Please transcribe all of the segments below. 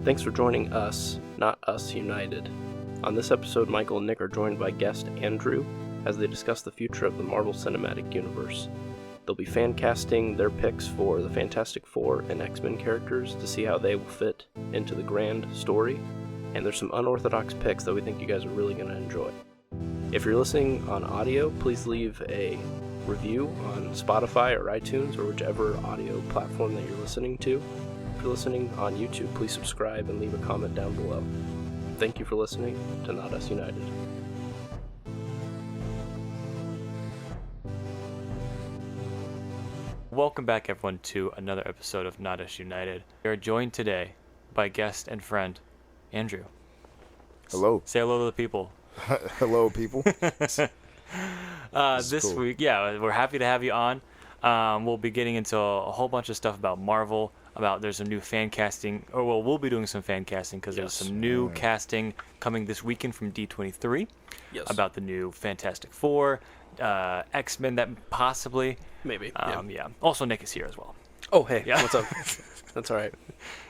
Thanks for joining us, not us united. On this episode, Michael and Nick are joined by guest Andrew as they discuss the future of the Marvel Cinematic Universe. They'll be fan casting their picks for the Fantastic Four and X-Men characters to see how they will fit into the grand story, and there's some unorthodox picks that we think you guys are really going to enjoy. If you're listening on audio, please leave a review on Spotify or iTunes or whichever audio platform that you're listening to. If you're listening on YouTube, please subscribe and leave a comment down below. Thank you for listening to Not Us United. Welcome back, everyone, to another episode of Not Us United. We are joined today by guest and friend, Andrew. Hello. Say hello to the people. Hello, people. This cool. Week, we're happy to have you on. We'll be getting into a whole bunch of stuff about Marvel, there's some new fan casting, we'll be doing some fan casting because there's some new casting coming this weekend from D23 about the new Fantastic Four, X-Men that possibly. Maybe. Also, Nick is here as well. Oh, hey. Yeah. What's up? That's all right.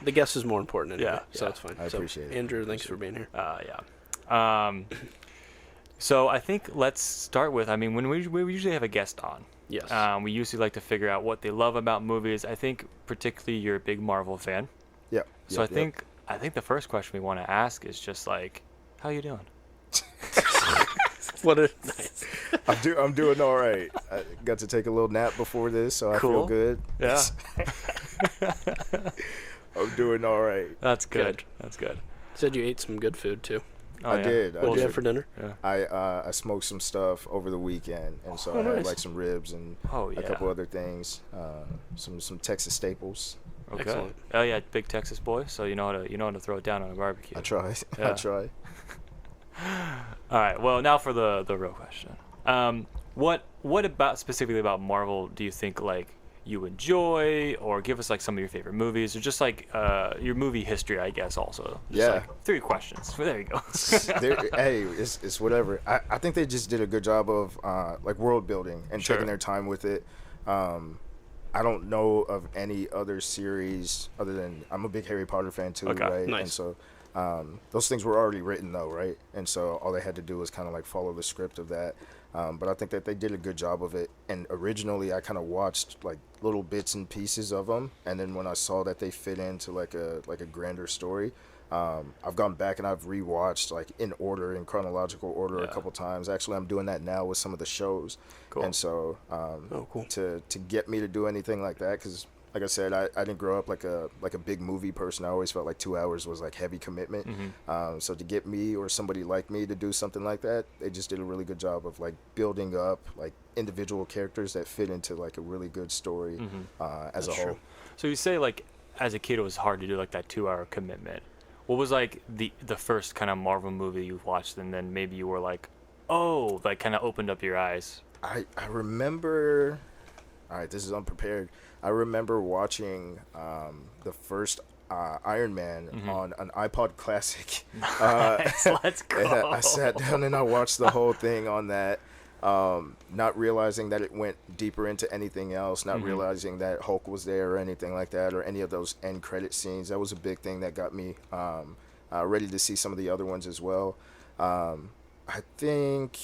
The guest is more important anyway, so it's fine. I appreciate it. Andrew, thanks for being here. So I think let's start with, when we usually have a guest on. Yes. We usually like to figure out what they love about movies. I think particularly you're a big Marvel fan. Yeah. So I think the first question we want to ask is just like, how you doing? What a nice. I'm doing all right. I got to take a little nap before this, so I feel good. Yeah. I'm doing all right. That's good. That's good. Said you ate some good food too. I did. What did you have for dinner? Yeah. I smoked some stuff over the weekend, and so I had like some ribs and a couple other things. Some Texas staples. Okay. Excellent. Oh yeah, big Texas boy. So you know how to throw it down on a barbecue. I try. Yeah. I try. All right. Well, now for the real question. What about specifically about Marvel do you think like you enjoy, or give us like some of your favorite movies, or just like your movie history, I guess. Also, just, like 3 questions. There you go. Hey, it's whatever. I think they just did a good job of like world building and taking their time with it. I don't know of any other series other than, I'm a big Harry Potter fan too, right? Nice. And so those things were already written though, right? And so all they had to do was kind of like follow the script of that. But I think that they did a good job of it. And originally I kind of watched like little bits and pieces of them. And then when I saw that they fit into like a grander story, I've gone back and I've rewatched like in chronological order a couple times. Actually, I'm doing that now with some of the shows. Cool. And so cool. to get me to do anything like that, because like I said, I didn't grow up like a big movie person. I always felt like 2 hours was like heavy commitment. Mm-hmm. So to get me or somebody like me to do something like that, they just did a really good job of like building up like individual characters that fit into like a really good story as a whole. True. So you say like as a kid it was hard to do like that 2-hour commitment. What was like the first kind of Marvel movie you watched, and then maybe you were like, oh, like kind of opened up your eyes? I remember. All right, this is unprepared. I remember watching the first Iron Man on an iPod Classic. Nice, let's go. And I sat down and I watched the whole thing on that, not realizing that it went deeper into anything else, not realizing that Hulk was there or anything like that, or any of those end credit scenes. That was a big thing that got me ready to see some of the other ones as well. I think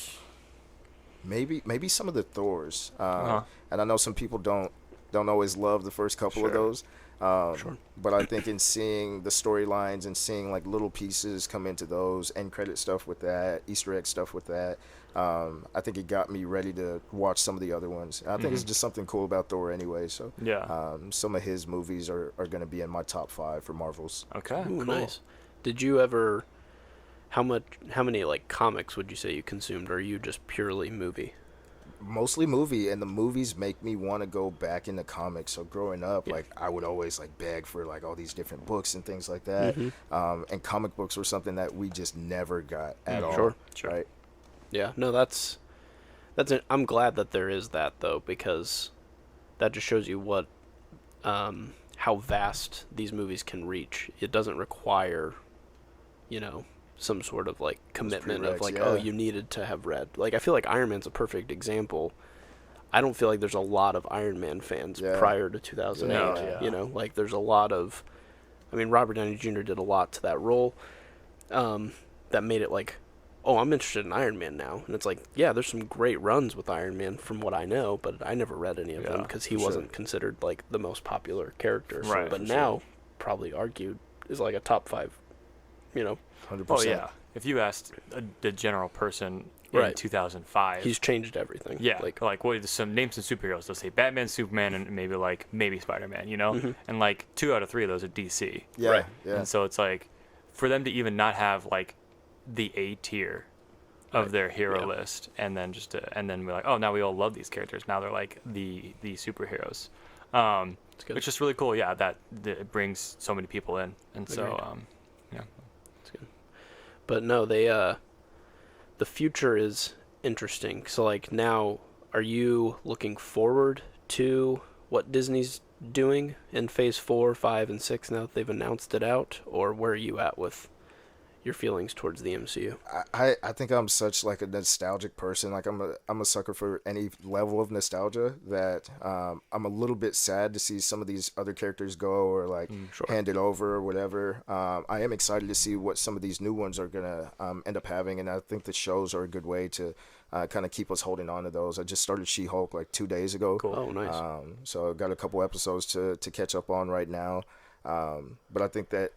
maybe some of the Thors. And I know some people don't always love the first couple of those. But I think in seeing the storylines and seeing like little pieces come into those end credit stuff with that, Easter egg stuff with that, I think it got me ready to watch some of the other ones. And I think it's just something cool about Thor anyway. So some of his movies are going to be in my top 5 for Marvels. Okay, Ooh, cool. Nice. Did you ever? How many like comics would you say you consumed, or are you just purely movie? Mostly movie, and the movies make me want to go back into comics. So growing up, like I would always like beg for like all these different books and things like that. And comic books were something that we just never got at all. Sure. Right? Yeah. No, that's it. I'm glad that there is that though, because that just shows you what how vast these movies can reach. It doesn't require, some sort of like commitment of like, oh, you needed to have read. Like I feel like Iron Man's a perfect example. I don't feel like there's a lot of Iron Man fans prior to 2008. Like there's a lot of I mean, Robert Downey Jr. did a lot to that role that made it like, oh, I'm interested in Iron Man now. And it's like, yeah, there's some great runs with Iron Man from what I know, but I never read any of them because he wasn't considered like the most popular character. Right. But now, probably argued, is like a top 5, 100%. Oh, yeah. If you asked the general person in 2005, he's changed everything. Yeah, like what? Name some superheroes. They'll say Batman, Superman, and maybe Spider-Man. And like 2 out of 3 of those are DC. Yeah, right. Yeah. And so it's like, for them to even not have like the A tier of their hero list, and then and then we're like, oh, now we all love these characters. Now they're like the superheroes. It's just really cool. Yeah, that it brings so many people in, and so yeah, it's good. But no, they the future is interesting. So like now, are you looking forward to what Disney's doing in Phase 4, 5, and 6 now that they've announced it out, or where are you at with your feelings towards the MCU? I think I'm such like a nostalgic person. Like I'm a sucker for any level of nostalgia that I'm a little bit sad to see some of these other characters go or like handed over or whatever. I am excited to see what some of these new ones are gonna end up having, and I think the shows are a good way to kind of keep us holding on to those. I just started She-Hulk like 2 days ago. Cool. Oh, nice. So I've got a couple episodes to catch up on right now. But I think that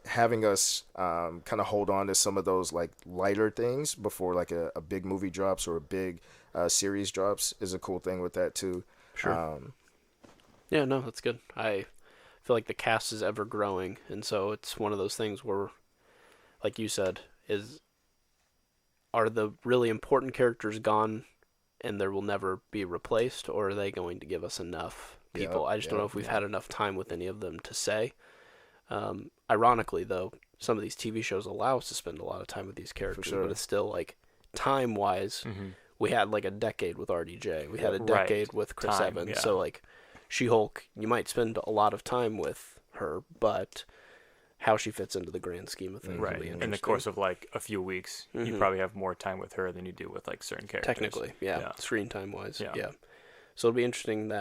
having us kind of hold on to some of those like lighter things before like a big movie drops or a big series drops is a cool thing with that too. Sure. Yeah, no, that's good. I feel like the cast is ever growing, and so it's one of those things where, like you said, are the really important characters gone and there will never be replaced, or are they going to give us enough people? I just don't know if we've had enough time with any of them to say. Ironically, though, some of these TV shows allow us to spend a lot of time with these characters, but it's still like time-wise, we had like a decade with RDJ, we had a decade with Chris Evans. So like She-Hulk, you might spend a lot of time with her, but how she fits into the grand scheme of things will be interesting. In the course of like a few weeks, you probably have more time with her than you do with like certain characters. Technically, screen time wise, So it'll be interesting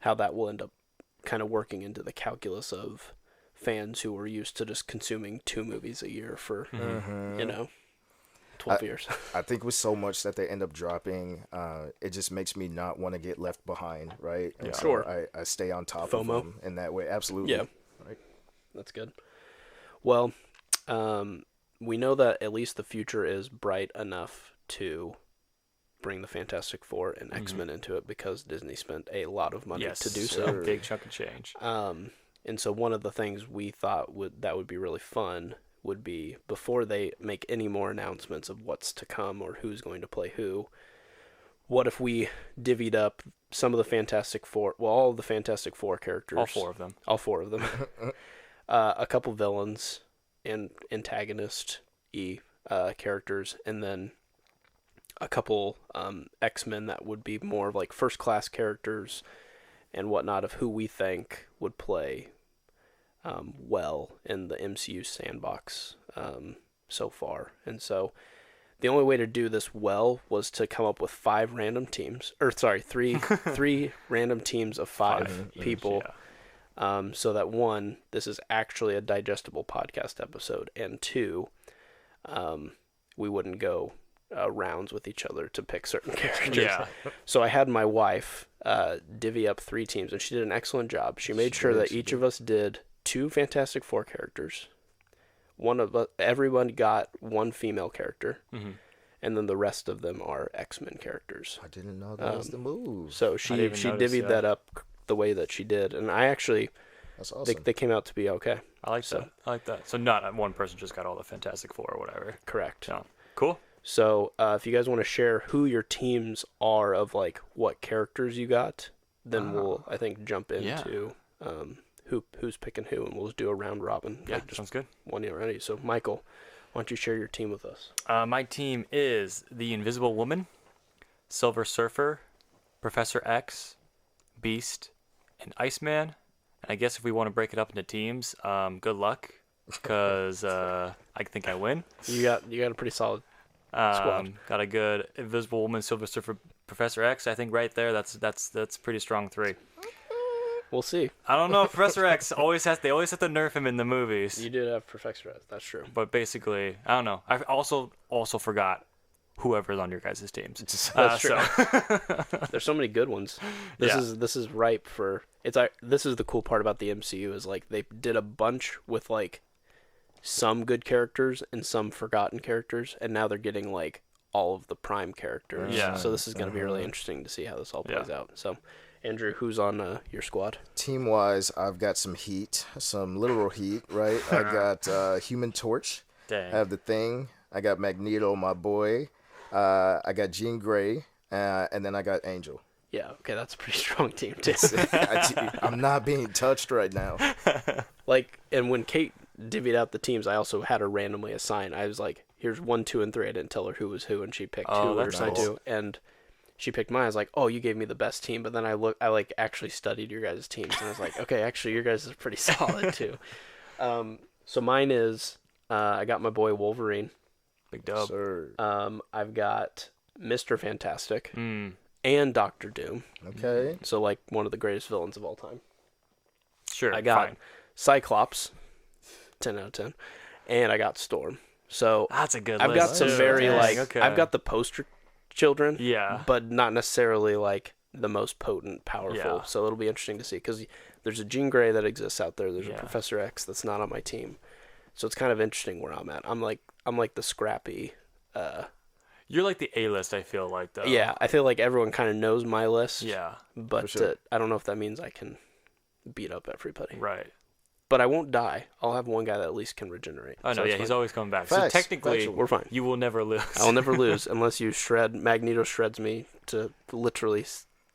how that will end up kind of working into the calculus of fans who were used to just consuming 2 movies a year for 12 years. I think with so much that they end up dropping, it just makes me not want to get left behind, right? And so I stay on top FOMO. of them in that way. Absolutely. Yeah. Right. That's good. Well, we know that at least the future is bright enough to bring the Fantastic Four and X-Men into it because Disney spent a lot of money to do so. A big chunk of change. And so one of the things we thought would be really fun would be, before they make any more announcements of what's to come or who's going to play who, what if we divvied up some of the Fantastic Four, all of the Fantastic Four characters. All four of them. A couple villains and antagonist-y characters, and then a couple X-Men that would be more of like first-class characters and whatnot of who we think would play well in the MCU sandbox so far. And so the only way to do this well was to come up with 5 random teams, three random teams of 5 people. So that 1, this is actually a digestible podcast episode, and 2, we wouldn't go rounds with each other to pick certain characters. Yeah. So I had my wife divvy up 3 teams, and she did an excellent job. She made sure that each of us did 2 Fantastic Four characters. Everyone got 1 female character, and then the rest of them are X-Men characters. I didn't know that was the move. So she divvied that up the way that she did, and I actually, that's awesome. They came out to be okay. I like that. So not one person just got all the Fantastic Four or whatever. Correct. Yeah. Cool. So if you guys want to share who your teams are of like what characters you got, then we'll, I think, jump into who's picking who, and we'll just do a round robin. Yeah, sounds good. One year already. So Michael, why don't you share your team with us? My team is the Invisible Woman, Silver Surfer, Professor X, Beast, and Iceman. And I guess if we want to break it up into teams, good luck, because I think I win. You got a pretty solid squad. Got a good Invisible Woman, Silver Surfer, Professor X. I think right there, that's pretty strong 3. We'll see. I don't know. Professor X they always have to nerf him in the movies. You did have Professor X. That's true. But basically, I don't know. I also forgot whoever's on your guys' teams. That's true. So. There's so many good ones. This is ripe for. This is the cool part about the MCU is like they did a bunch with like some good characters and some forgotten characters, and now they're getting like all of the prime characters. Yeah. So this is going to be really interesting to see how this all plays out. So, Andrew, who's on your squad? Team-wise, I've got some heat, some literal heat, right? I got Human Torch. Dang. I have the Thing. I got Magneto, my boy. I got Jean Grey, and then I got Angel. Yeah, okay, that's a pretty strong team, too. I'm not being touched right now. Like, and when Kate divvied out the teams, I also had her randomly assign. I was like, here's 1, 2, and 3. I didn't tell her who was who, and she picked who we were assigned to. And she picked mine. I was like, oh, you gave me the best team. But then I like actually studied your guys' teams, and I was like, okay, actually, your guys is pretty solid, too. So mine is, I got my boy Wolverine. Big dub. Sir. I've got Mr. Fantastic and Doctor Doom. Okay. So like one of the greatest villains of all time. Sure. I got fine. Cyclops, 10 out of 10, and I got Storm. So That's a good I've list. got some too. very Dang, okay. I've got the poster children, Yeah. but not necessarily like the most potent, powerful. Yeah. So it'll be interesting to see because there's a Jean Grey that exists out there. There's a Yeah. Professor X that's not on my team. So it's kind of interesting where I'm at. I'm like the scrappy. You're like the A-list, I feel like, though. Yeah, I feel like everyone kind of knows my list. Yeah. But sure. I don't know if that means I can beat up everybody. Right. But I won't die. I'll have one guy that at least can regenerate. Oh, no, So it's yeah, he's fine. always coming back. Facts. So technically, Facts. We're fine. you will never lose. I'll never lose unless you Magneto shreds me to literally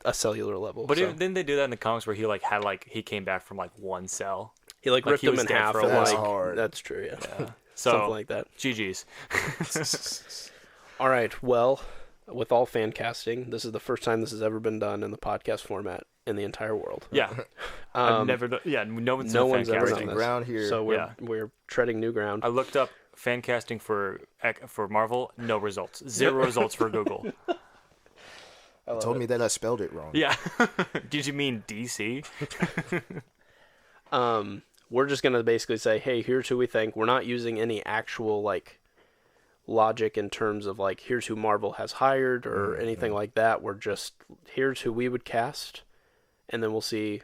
a cellular level. But so. didn't they do that in the comics where he came back from like one cell? He like ripped he him was in dead half. for a And while. That's like, hard. That's true, yeah. So, Something like that. GG's. All right, well, with all fan casting, this is the first time this has ever been done in the podcast format in the entire world. Yeah. I've never done, no one's no done one's ever fan done Breaking this. ground here. So we're treading new ground. I looked up fan casting for Marvel, no results. 0 results for Google. Told me that I spelled it wrong. Yeah. Did you mean DC? We're just going to basically say, hey, here's who we think. We're not using any actual, like, logic in terms of, like, here's who Marvel has hired or anything like that. We're just, here's who we would cast, and then we'll see,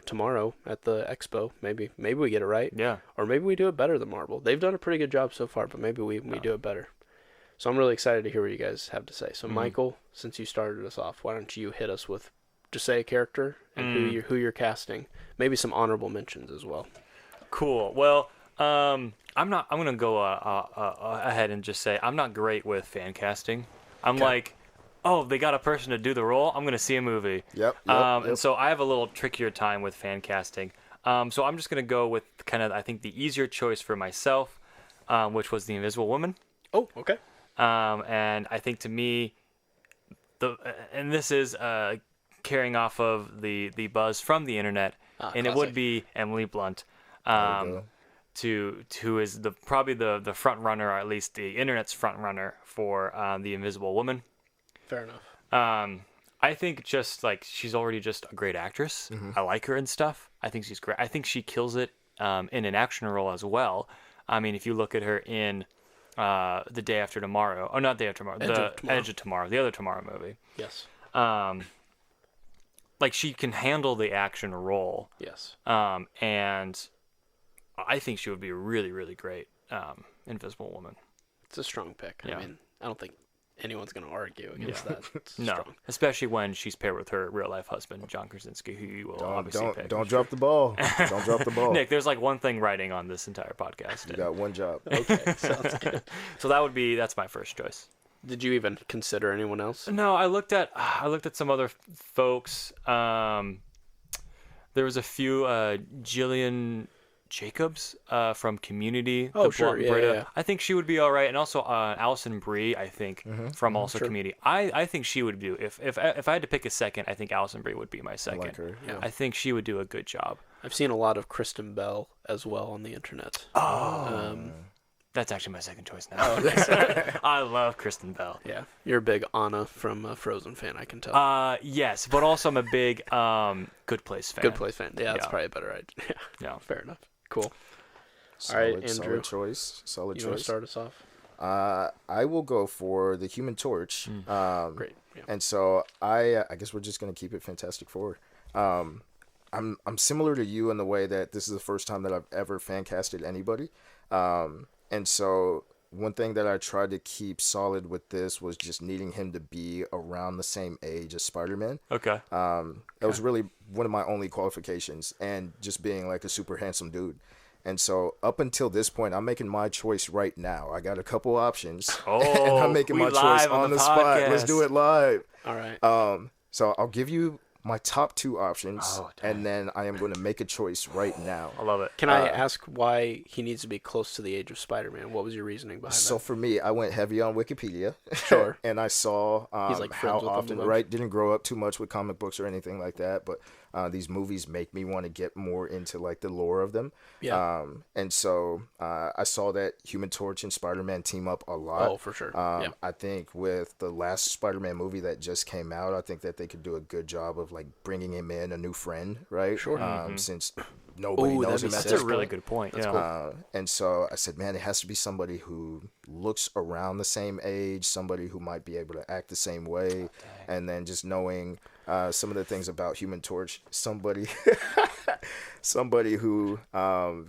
tomorrow at the expo. Maybe we get it right. Yeah. Or maybe we do it better than Marvel. They've done a pretty good job so far, but maybe we do it better. So I'm really excited to hear what you guys have to say. So, Michael, since you started us off, why don't you hit us with just say a character and who you're casting. Maybe some honorable mentions as well. Cool. Well, I'm going to go ahead and just say I'm not great with fan casting. I'm like, oh, they got a person to do the role. I'm going to see a movie. Yep. And so I have a little trickier time with fan casting. So I'm just going to go with kind of, I think, the easier choice for myself, which was the Invisible Woman. Oh, okay. And I think to me, and this is carrying off of the buzz from the internet, and it would be Emily Blunt, who is probably the front runner, or at least the internet's front runner for the Invisible Woman. Fair enough. I think just like she's already just a great actress. I like her and stuff. I think she's great. I think she kills it in an action role as well. I mean, if you look at her in The Day After Tomorrow, oh, not Day After Tomorrow, Edge of Tomorrow, the other Tomorrow movie. Yes. Like she can handle the action role. Yes. And I think she would be a really, really great Invisible Woman. It's a strong pick. Yeah. I mean, I don't think anyone's going to argue against that. It's No, strong. especially when she's paired with her real life husband, John Krasinski, who you will obviously pick. Don't drop the ball. Don't drop the ball. Nick, there's like one thing writing on this entire podcast. You got one job. Okay, sounds good. So that's my first choice. Did you even consider anyone else? No, I looked at some other folks. There was a few Jillian Jacobs from Community. Oh, sure, yeah. I think she would be all right, and also Alison Brie, I think, from also sure. Community. I think she would do. If I had to pick a second, I think Alison Brie would be my second. I like her. Yeah. I think she would do a good job. I've seen a lot of Kristen Bell as well on the internet. That's actually my second choice now. Oh, okay. I love Kristen Bell. Yeah, you're a big Anna from Frozen fan, I can tell. Yes, but also I'm a big Good Place fan. Good Place fan. Yeah, that's probably a better idea. Yeah. Fair enough. Cool. Solid, all right, Andrew. Solid choice. Solid You want choice. to start us off? I will go for the Human Torch. Great. Yeah. And so I guess we're just gonna keep it Fantastic Four. I'm similar to you in the way that this is the first time that I've ever fan casted anybody. And so one thing that I tried to keep solid with this was just needing him to be around the same age as Spider-Man. Okay. That was really one of my only qualifications, and just being like a super handsome dude. And so up until this point, I'm making my choice right now. I got a couple options, and I'm making my choice on the spot. Let's do it live. All right. So I'll give you my top two options, and then I am going to make a choice right now. I love it. Can I ask why he needs to be close to the age of Spider-Man? What was your reasoning behind that? So for me, I went heavy on Wikipedia. Sure. And I saw He's like how friends with often, them a bunch. right? Didn't grow up too much with comic books or anything like that, but these movies make me want to get more into like the lore of them. Yeah. And so I saw that Human Torch and Spider-Man team up a lot. Oh, for sure. Yeah. I think with the last Spider-Man movie that just came out, I think that they could do a good job of like bringing him in a new friend, right? Sure. Since nobody knows that'd him be at sick. this That's a really point. good point. That's Yeah. And so I said, man, it has to be somebody who looks around the same age, somebody who might be able to act the same way, and then just knowing some of the things about Human Torch, somebody who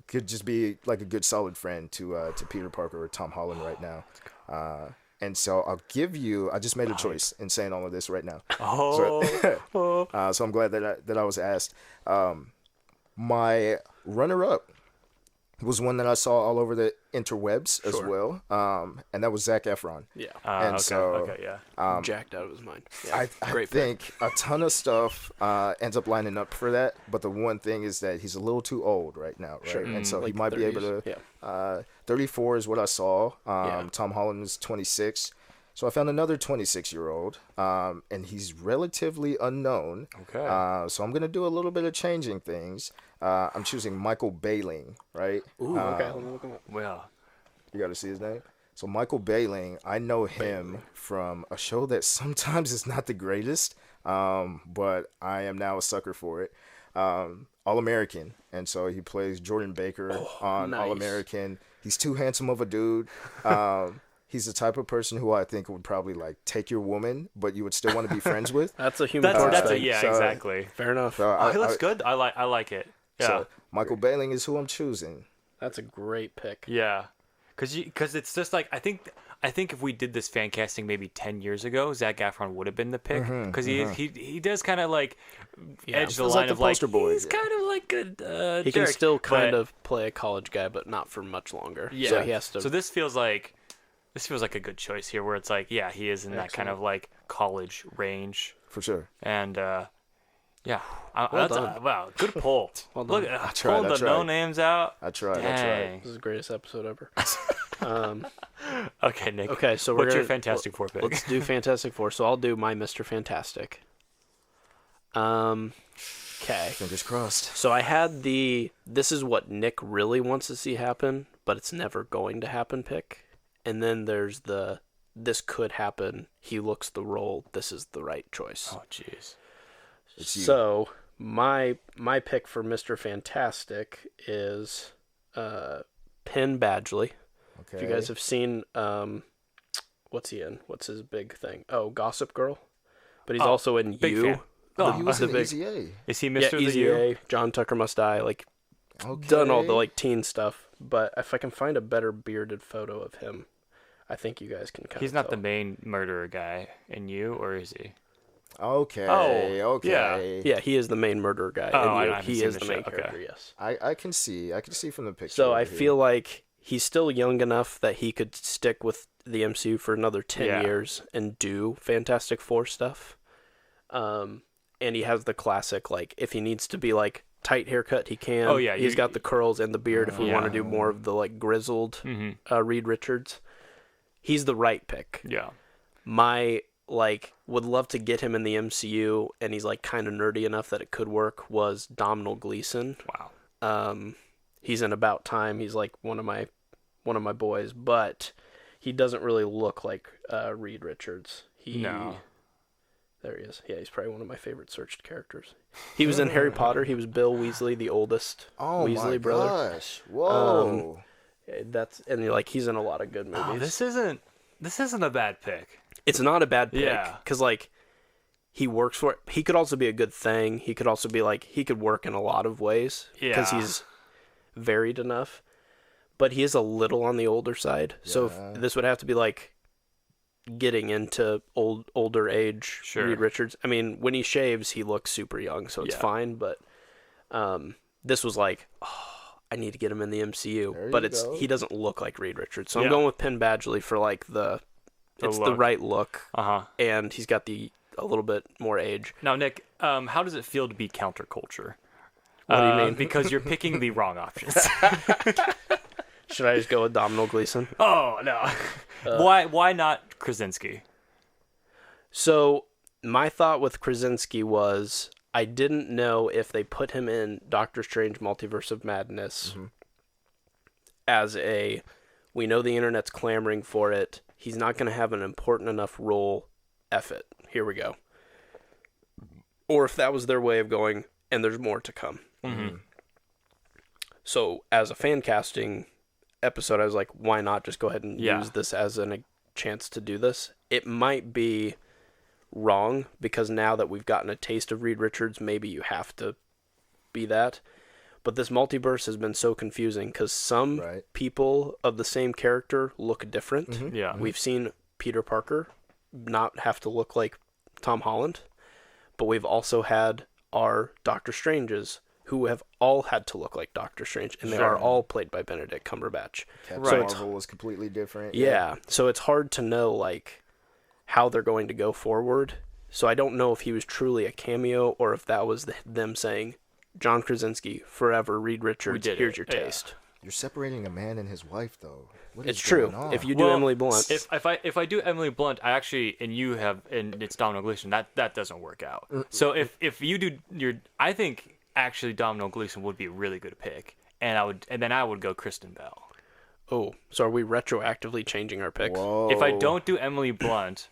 could just be like a good solid friend to Peter Parker or Tom Holland right now. And so I'll give you. I just made a choice in saying all of this right now. So I'm glad that I was asked. My runner-up was one that I saw all over the interwebs as well, and that was Zac Efron. Yeah. Jacked out of his mind. Yeah. I think a ton of stuff ends up lining up for that, but the one thing is that he's a little too old right now, right? Sure. And so Like he might 30s. be able to. 34 is what I saw. Tom Holland is 26. So I found another 26-year-old, and he's relatively unknown. Okay. So I'm going to do a little bit of changing things. I'm choosing Michael Bailing, right? Ooh, okay. Let me look him up. Well, You got to see his name? So Michael Bailing, I know him from a show that sometimes is not the greatest, but I am now a sucker for it. All-American. And so he plays Jordan Baker on nice. All-American. He's too handsome of a dude. He's the type of person who I think would probably like take your woman, but you would still want to be friends with. That's a Human Torch thing. exactly. Fair enough. So He looks good. I like it. Yeah. So Michael Bailing is who I'm choosing. That's a great pick. Yeah, because it's just like I think if we did this fan casting maybe 10 years ago, Zac Efron would have been the pick because he does kind of like edge the Feels line like the of like poster boy. he's kind of like a He can jerk, still kind but- of play a college guy, but not for much longer. yeah. So he has to. So this feels like a good choice here, where it's like he is in that kind of like college range, For sure. and yeah, Well done. wow, good pull. Well done. Look, I pulling tried. the no names out. I tried. Dang. This is the greatest episode ever. Okay, Nick. Okay, so what's we're your gonna, Fantastic Four pick? Let's do Fantastic Four. So I'll do my Mr. Fantastic. Okay. Fingers crossed. So I had this is what Nick really wants to see happen, but it's never going to happen pick. And then there's this could happen. He looks the role. This is the right choice. Oh, jeez. It's you. So my pick for Mr. Fantastic is Penn Badgley. Okay. If you guys have seen what's he in? What's his big thing? Oh, Gossip Girl. But he's also in big You. fan. Oh, he was the in big- Easy A. Is he Yeah, Mr. Easy the U? A, John Tucker Must Die, like Okay. done all the like teen stuff. But if I can find a better bearded photo of him, I think you guys can kind of He's not the main murderer guy in You, or is he? Okay. Oh, okay. Yeah, he is the main murderer guy. Oh, I and haven't he seen is the the main show. Okay. character, yes. I can see from the picture. So I right here. feel like he's still young enough that he could stick with the MCU for another 10 years and do Fantastic Four stuff. And he has the classic, like, if he needs to be, like, tight haircut, he can. Oh, yeah, He's got the curls and the beard if we want to do Yeah. more of the, like, grizzled Reed Richards. He's the right pick. Yeah. My, like, would love to get him in the MCU, and he's, like, kind of nerdy enough that it could work, was Domhnall Gleeson. Wow. He's in About Time. He's, like, one one of my boys, but he doesn't really look like Reed Richards. No. There he is. Yeah, he's probably one of my favorite searched characters. He was in Harry Potter. He was Bill Weasley, the oldest Weasley brother. Oh my gosh! Whoa. He's in a lot of good movies. Oh, this isn't a bad pick. It's not a bad pick. Yeah. Because, like, he works for it. He could also be a good thing. He could also be, like, he could work in a lot of ways. Yeah. Because he's varied enough. But he is a little on the older side. Yeah. So this would have to be, like, getting into older age Reed Richards. I mean, when he shaves, he looks super young, so it's fine. But this was like, I need to get him in the MCU. But he doesn't look like Reed Richards. So I'm going with Penn Badgley for, like, the right look. And he's got a little bit more age. Now, Nick, how does it feel to be counterculture? What do you mean? Because you're picking the wrong options. Should I just go with Domhnall Gleeson? Oh, no. Why not Krasinski? So my thought with Krasinski was I didn't know if they put him in Doctor Strange Multiverse of Madness as we know the internet's clamoring for it. He's not going to have an important enough role. F it. Here we go. Or if that was their way of going, and there's more to come. Mm-hmm. So as a fan casting episode, I was like, why not just go ahead and use this as a chance to do this? It might be wrong because now that we've gotten a taste of Reed Richards, maybe you have to be that. But this multiverse has been so confusing because some people of the same character look different. Mm-hmm. Yeah, we've seen Peter Parker not have to look like Tom Holland, but we've also had our Doctor Stranges who have all had to look like Doctor Strange, and they are all played by Benedict Cumberbatch. Captain Marvel was completely different. Yeah, so it's hard to know like how they're going to go forward. So I don't know if he was truly a cameo or if that was them saying, John Krasinski, forever, Reed Richards, here's your taste. You're separating a man and his wife, though. It's true. If you do Emily Blunt, if I do Emily Blunt, I actually and it's Domhnall Gleeson. That doesn't work out. So if you do I think actually Domhnall Gleeson would be a really good pick, and then I would go Kristen Bell. Oh, so are we retroactively changing our picks? Whoa. If I don't do Emily Blunt,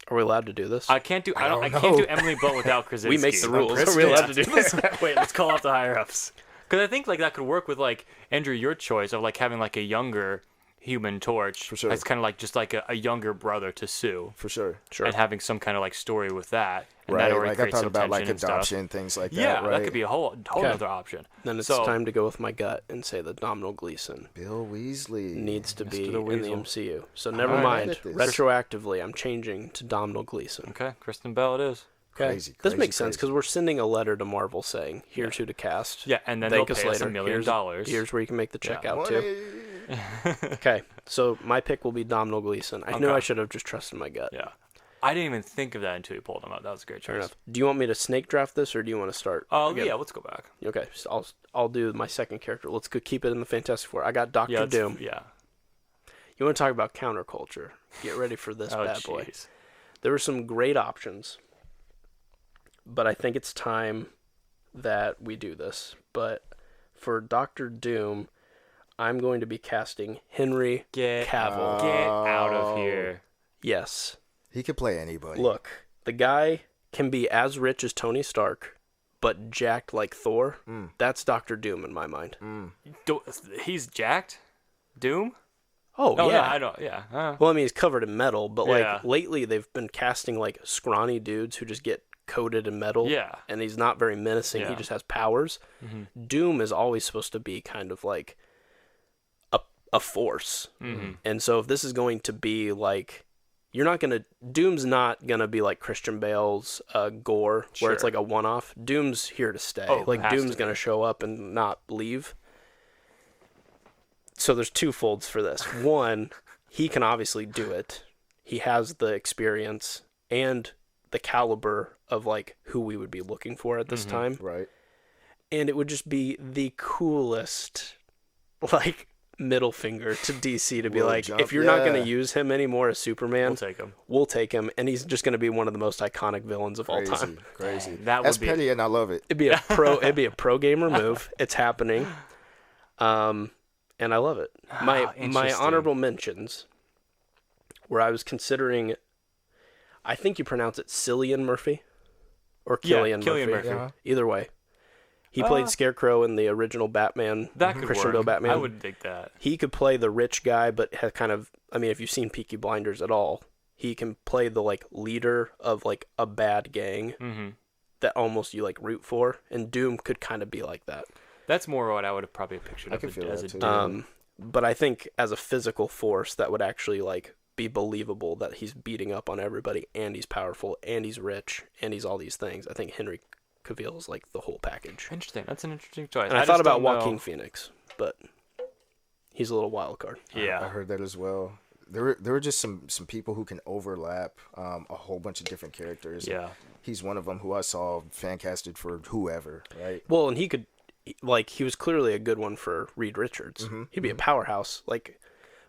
are we allowed to do this? I can't do Emily Blunt without Krasinski. We make the rules. Are we allowed to do this? Wait, let's call out the higher ups. Because I think like that could work with like Andrew, your choice of like having like a younger Human Torch. For sure. It's kind of like just like a younger brother to Sue. For sure. And having some kind of like story with that. And right. That already like I thought about like adoption, things like that. Yeah, right? that could be a whole other option. Then it's time to go with my gut and say that Domhnall Gleeson, Bill Weasley, needs to be in the MCU. So never mind. Retroactively, I'm changing to Domhnall Gleeson. Okay, Kristen Bell it is. Okay. This makes sense because we're sending a letter to Marvel saying, here's who to cast. Yeah, and then they'll pay us $1 million. Here's where you can make the check out too. Okay, so my pick will be Domhnall Gleeson. I knew I should have just trusted my gut. Yeah. I didn't even think of that until you pulled him out. That was a great choice. Fair enough. Do you want me to snake draft this, or do you want to start? Yeah, let's go back. Okay, so I'll do my second character. Let's keep it in the Fantastic Four. I got Doctor Doom. Yeah. You want to talk about counterculture? Get ready for this bad boy. There were some great options, but I think it's time that we do this. But for Doctor Doom, I'm going to be casting Henry Cavill. Get out of here. Yes. He could play anybody. Look, the guy can be as rich as Tony Stark, but jacked like Thor. That's Doctor Doom in my mind. He's jacked? Doom? Oh, yeah. No, I don't. Yeah. Well, I mean, he's covered in metal, but like lately they've been casting like scrawny dudes who just get coated in metal. Yeah. And he's not very menacing. He just has powers. Mm-hmm. Doom is always supposed to be kind of like a force. Mm-hmm. And so if this is going to be like, Doom's not gonna be like Christian Bale's Gore, where it's like a one-off. Doom's here to stay. Doom's gonna show up and not leave. So there's two folds for this. One, he can obviously do it. He has the experience and the caliber of like who we would be looking for at this time. Right. And it would just be the coolest, like, middle finger to DC to be like, if you're not going to use him anymore as Superman, we'll take him, and he's just going to be one of the most iconic villains of all time. Crazy. That's petty, and I love it. It'd be a pro gamer move. It's happening. And and I love it. My Interesting. honorable mentions, where I was considering, I think you pronounce it Cillian Murphy, or Cillian Murphy. Yeah. Either way, he played Scarecrow in the original Batman. That could Christian work. Bale Batman. I would dig that. He could play the rich guy, but has kind of, I mean, if you've seen Peaky Blinders at all, he can play the like leader of like a bad gang that almost you like root for, and Doom could kind of be like that. That's more what I would have probably pictured I could feel as that a too. Doom. But I think as a physical force, that would actually like be believable that he's beating up on everybody, and he's powerful, and he's rich, and he's all these things. I think Henry Cavill is like the whole package. Interesting. That's an interesting choice. And I just thought about don't know. Joaquin Phoenix, but he's a little wild card. Yeah. I heard that as well. There were just some people who can overlap a whole bunch of different characters. Yeah. He's one of them who I saw fan casted for whoever, right? Well, and he could, like, he was clearly a good one for Reed Richards. He'd be a powerhouse, like,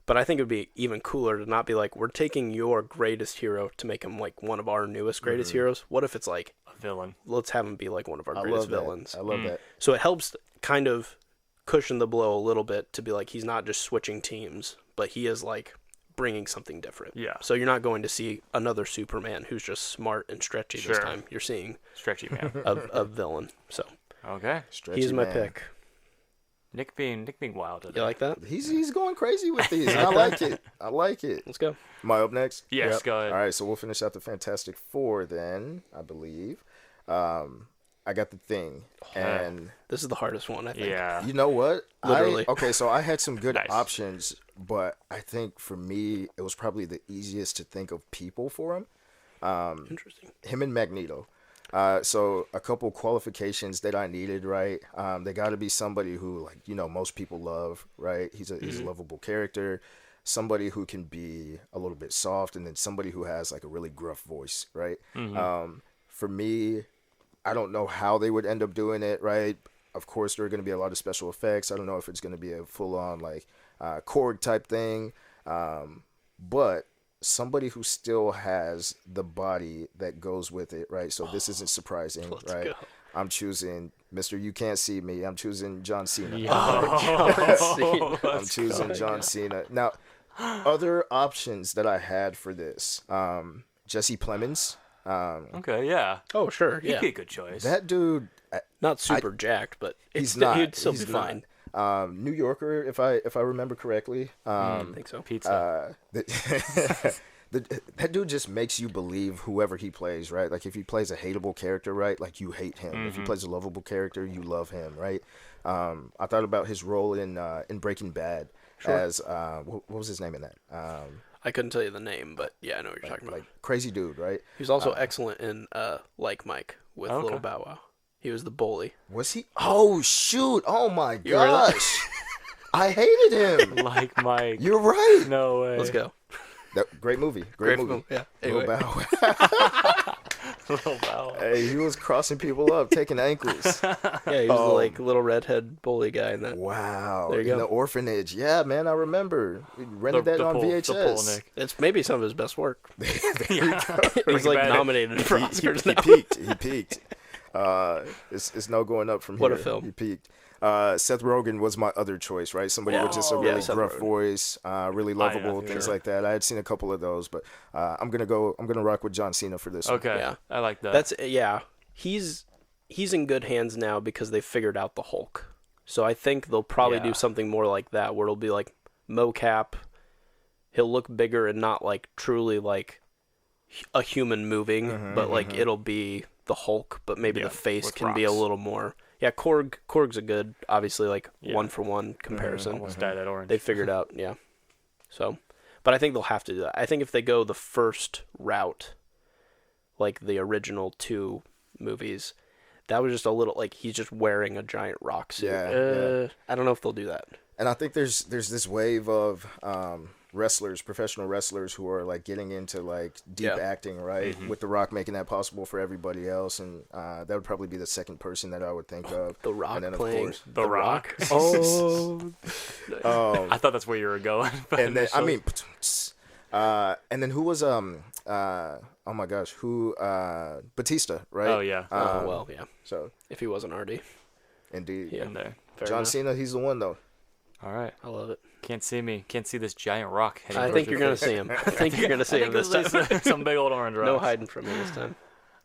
but I think it would be even cooler to not be like, we're taking your greatest hero to make him like one of our newest greatest heroes. What if it's like A villain. let's have him be like one of our I greatest love that. villains? I love that. So it helps kind of cushion the blow a little bit to be like, he's not just switching teams, but he is like bringing something different. Yeah. So you're not going to see another Superman who's just smart and stretchy this Sure. time. You're seeing Stretchy man. a villain. So Okay. Stretchy he's my man. pick. Nick being wild today. You like that? He's going crazy with these. I like it. I like it. Let's go. Am I up next? Yes, go ahead. All right, so we'll finish out the Fantastic Four then, I believe. I got The Thing, and This is the hardest one, I think. Yeah. you know what? Literally. Okay, so I had some good Nice. options, but I think for me, it was probably the easiest to think of people for him. Interesting. Him and Magneto. So a couple qualifications that I needed, right? They got to be somebody who, like, you know, most people love, right? He's a lovable character, somebody who can be a little bit soft, and then somebody who has like a really gruff voice, right? For me, I don't know how they would end up doing it, right? Of course, there are going to be a lot of special effects. I don't know if it's going to be a full-on like Korg type thing, but somebody who still has the body that goes with it, right? So this isn't surprising, Let's right? go. I'm choosing Mr. You Can't See Me. I'm choosing John Cena. I'm choosing John Cena. Now, other options that I had for this, Jesse Plemons. Okay, yeah. Oh, sure. He'd Yeah. be a good choice. That dude, Not super jacked, but he's not. He'd still He's be not. fine. New Yorker, if I remember correctly. I think so. Pizza. That dude just makes you believe whoever he plays, right? Like if he plays a hateable character, right? Like you hate him. If he plays a lovable character, you love him, right? I thought about his role in Breaking Bad as what was his name in that? I couldn't tell you the name, but yeah, I know what you're talking about. Like crazy dude, right? He was also excellent in Like Mike with Okay. Little Bow Wow. He was the bully. Was he? Oh shoot! Oh my You heard that? gosh! I hated him. Like Mike. You're right. No way. Let's go. Great movie. Great movie. Yeah. Little Anyway. Bow. Little Bow. Hey, he was crossing people up, taking ankles. Yeah, he was the like little redhead bully guy in that. Wow. There you In go. the orphanage. Yeah, man, I rememed. We rented that on VHS. Nick. It's maybe some of his best work. Yeah. He's like Bad. nominated for Oscars He now. peaked. He peaked. It's no going up from What here. a film. He peaked. Seth Rogen was my other choice, right? Somebody with just a Yeah, really Seth gruff Rogen. voice, really lovable, for things sure. like that. I had seen a couple of those, but I'm gonna rock with John Cena for this one. Okay. Yeah. I like that. That's He's in good hands now because they figured out the Hulk. So I think they'll probably Yeah. do something more like that, where it'll be like mocap. He'll look bigger and not like truly like a human moving, but like it'll be the Hulk, but maybe Yeah, the face with can be a rocks. little more. Yeah, Korg's a good, obviously like one for one comparison. Almost dyed that orange. They figured out, yeah. So, but I think they'll have to do that. I think if they go the first route, like the original two movies, that was just a little like he's just wearing a giant rock suit. Yeah. I don't know if they'll do that. And I think there's this wave of wrestlers, professional wrestlers, who are like getting into like deep Yeah. acting, right? With The Rock making that possible for everybody else, and that would probably be the second person that I would think of. The Rock and then, of playing course, The Rock. Oh, I thought that's where you were going. But and then I initially- mean, and then who was oh my gosh, who Batista, right? Oh yeah. oh well, yeah. So If he wasn't already, indeed, yeah. in there. Fair John enough. Cena, he's the one though. All right. I love it. Can't see me. Can't see this giant rock. I think you're going to see him. I think you're going to see him this time. Some big old orange rocks. No hiding from him this time.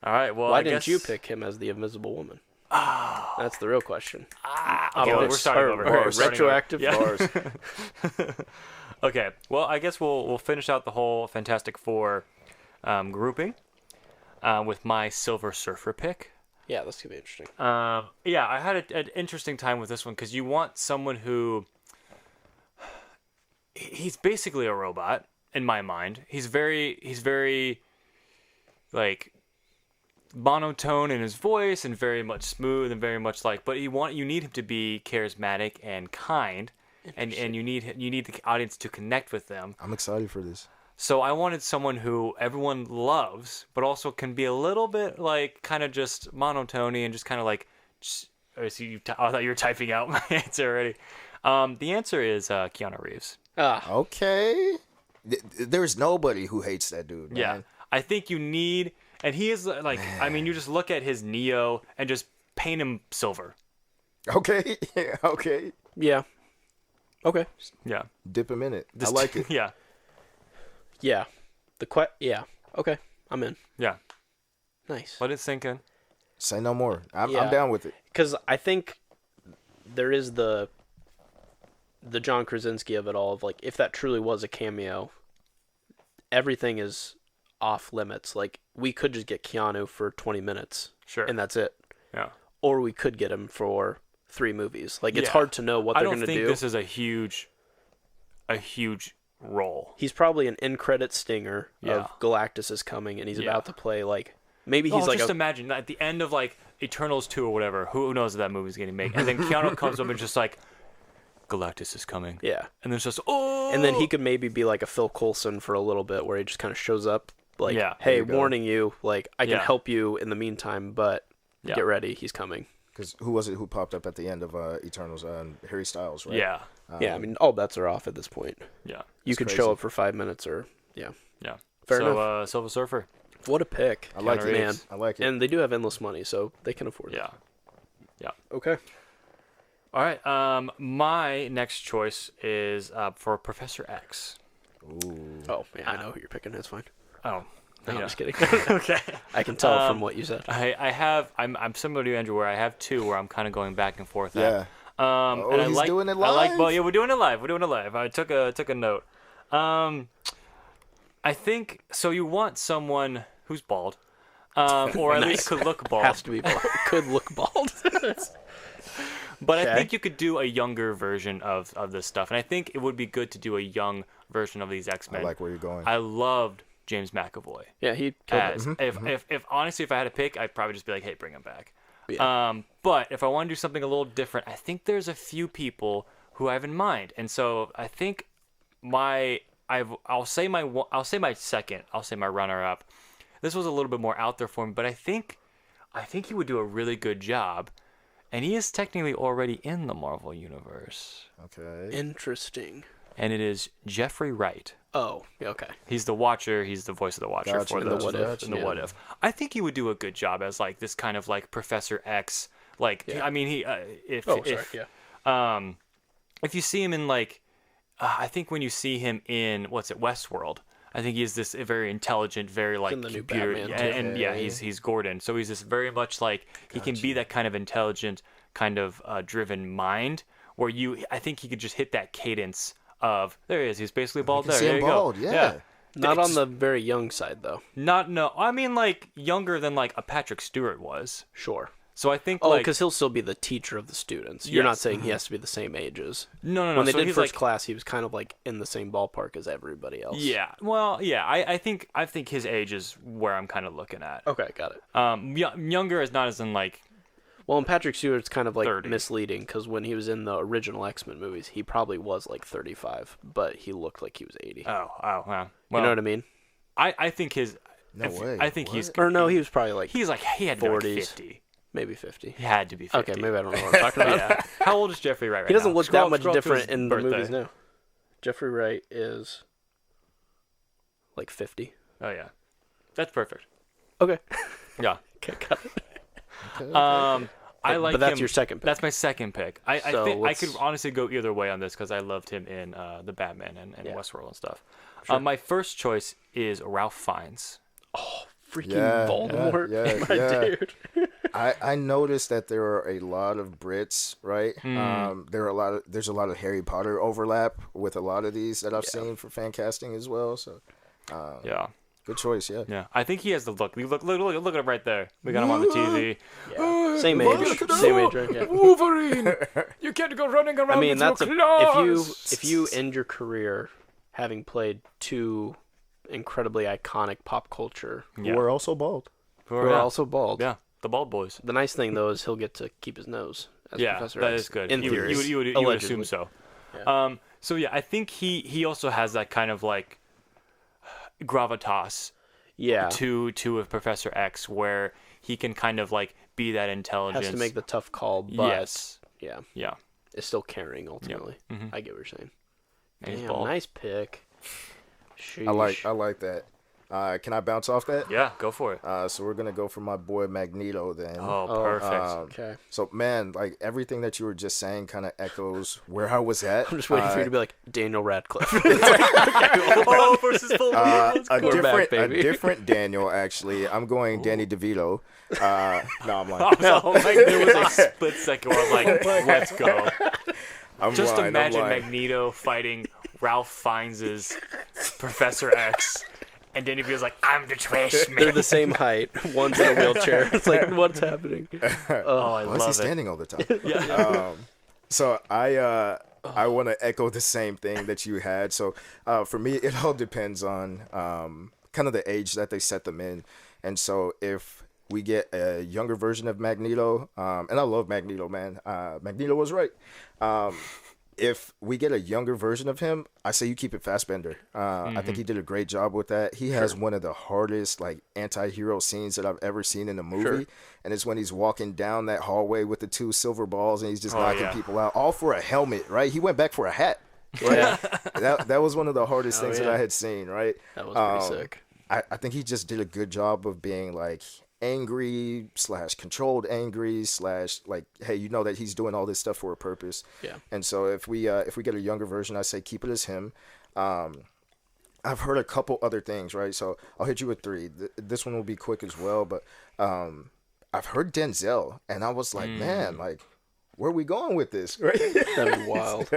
All right. Well, Why didn't you pick him as the Invisible Woman? Oh. That's the real question. Okay, well, we're starting over. We're retroactive bars. Okay. Well, I guess we'll finish out the whole Fantastic Four grouping with my Silver Surfer pick. Yeah, this could be interesting. Yeah, I had an interesting time with this one because you want someone who he's basically a robot in my mind. He's very like monotone in his voice and very much smooth and very much like, but you need him to be charismatic and kind, and you need the audience to connect with them. I'm excited for this. So I wanted someone who everyone loves, but also can be a little bit like kind of just monotony and just kind of like. I thought you were typing out my answer already. The answer is Keanu Reeves. Okay. There's nobody who hates that dude, man. Yeah, I think you need, and he is like, I mean, you just look at his Neo and just paint him silver. Okay. Okay. Yeah. Okay. Yeah. Dip him in it. I like it. Yeah. Yeah. Yeah. Okay. I'm in. Yeah. Nice. Let it sink in. Say no more. I'm down with it. Because I think there is the John Krasinski of it all, of like, if that truly was a cameo, everything is off limits. Like, we could just get Keanu for 20 minutes. Sure. And that's it. Yeah. Or we could get him for 3 movies. Like, it's hard to know what they're going to do. I don't think this is a huge role. He's probably an end-credit stinger of Galactus is coming, and he's about to play, like, maybe he's like just imagine at the end of, like, Eternals 2 or whatever, who knows if that movie's getting made, and then Keanu comes up and just like, Galactus is coming. Yeah. And then it's just, oh! And then he could maybe be like a Phil Coulson for a little bit, where he just kind of shows up, like, hey, warning you, like, I can help you in the meantime, but get ready, he's coming. Because who was it who popped up at the end of Eternals? Harry Styles, right? Yeah. Yeah, I mean, all bets are off at this point. Yeah. You could show up for 5 minutes or, Yeah. Fair enough. Silver Surfer. What a pick. I like it, man. I like it. And they do have endless money, so they can afford it. Yeah. Okay. All right. My next choice is for Professor X. Ooh. Oh, yeah, I know who you're picking. That's fine. Oh. No, I'm just kidding. Okay. I can tell from what you said. I'm similar to you, Andrew, where I have 2 where I'm kind of going back and forth at. Yeah. And he's doing it live? Well, yeah, we're doing it live. I took a note. I think, so you want someone who's bald, or at least could look bald. Has to be bald. Could look bald. But I think you could do a younger version of this stuff, and I think it would be good to do a young version of these X-Men. I like where you're going. I loved James McAvoy. Yeah, he killed it. If honestly, if I had to pick, I'd probably just be like, hey, bring him back. Yeah. But if I want to do something a little different, I think there's a few people who I have in mind, and so I think I'll say my runner-up. This was a little bit more out there for me, but I think he would do a really good job, and he is technically already in the Marvel universe. Okay. Interesting. And it is Jeffrey Wright. Oh, okay. He's the Watcher. He's the voice of the Watcher for the What If. And the What If. I think he would do a good job as like this kind of like Professor X. Like, I mean, he if you see him in like, I think when you see him in Westworld, I think he's this very intelligent, very like computer, and he's Gordon. So he's this very much like he can be that kind of intelligent, kind of driven mind where I think he could just hit that cadence of there he is. He's basically bald. There you go. Yeah. Not on the very young side though. I mean like younger than like a Patrick Stewart was. Sure. So I think because he'll still be the teacher of the students. You're not saying he has to be the same age as. No. When they did first class, he was kind of like in the same ballpark as everybody else. Yeah. Well, yeah. I think his age is where I'm kind of looking at. Okay, got it. Younger is not as in like. Well, and Patrick Stewart's kind of like 30. misleading because when he was in the original X-Men movies, he probably was like 35, but he looked like he was 80. Oh, wow. Well, you know what I mean? I think his. No way. I think he's. Or no, he was probably like. He had 40s. like 50. Maybe 50. He had to be 50. Okay, maybe I don't know what I'm talking about. Yeah. How old is Jeffrey Wright right now? He doesn't look that much Scroll different to his in the birthday. movies now. Jeffrey Wright is like 50. Oh, yeah. That's perfect. Okay. Yeah. Okay, got it. Okay. I like but that's him. your second pick. That's my second pick. I So think I let's- could honestly go either way on this because I loved him in the Batman and Yeah. Westworld and stuff. Sure. My first choice is Ralph Fiennes. Freaking Yeah, Voldemort, yeah, my yeah. dude. I noticed that there are a lot of Brits, right? There's a lot of Harry Potter overlap with a lot of these that I've seen for fan casting as well. So Yeah. good choice, yeah. Yeah, I think he has the look. Look at him right there. We got him on the TV. Yeah. Same age, right? Yeah. Wolverine, you can't go running around I mean, with that's your if claws. you end your career having played two incredibly iconic pop culture Who are also bald. who are also bald. Yeah, the Bald Boys. The nice thing though is he'll get to keep his nose as Yeah, Professor that X. is good. In You theory, would allegedly. assume so. Yeah. So yeah, I think he also has that kind of like gravitas Yeah, to Professor X, where he can kind of like be that intelligence. has to make the tough call, but yes, yeah, yeah. is still caring ultimately. Mhm. I get what you're saying. And he's Damn, bald. nice pick. I like Sheesh. that. Can I bounce off that? Yeah, go for it. So we're gonna go for my boy Magneto then. Oh, Oh, perfect. Okay, So man, like everything that you were just saying kind of echoes where I was at. I'm just waiting for you to be like Daniel Radcliffe. oh, versus Wolverine. a We're back, baby. different Daniel actually. I'm going Danny DeVito. No, I'm I like, was like, there was a split second where I'm like, let's go. I'm Just lying, I'm imagine lying. Magneto fighting Ralph Fiennes' Professor X, and then he feels like, I'm the trash man. They're the same height. One's in a wheelchair. It's like, what's happening? Oh, I Why is he love it. standing all the time? Yeah. So I want to echo the same thing that you had. So for me, it all depends on kind of the age that they set them in. And so if we get a younger version of Magneto, and I love Magneto, man. Magneto was right. If we get a younger version of him, I say you keep it Fassbender. I think he did a great job with that. He has one of the hardest like anti-hero scenes that I've ever seen in a movie. Sure. And it's when he's walking down that hallway with the two silver balls and he's just Oh, knocking yeah. people out, all for a helmet, right? He went back for a hat. Yeah, That was one of the hardest Oh, things yeah. that I had seen, right? that was pretty sick. I think he just did a good job of being like angry / controlled angry / like, hey, you know that he's doing all this stuff for a purpose. Yeah. And so if we get a younger version, I say keep it as him. I've heard a couple other things, right? So I'll hit you with three. This one will be quick as well, but I've heard Denzel, and I was like, man, like, where are we going with this? Right? That'd be wild.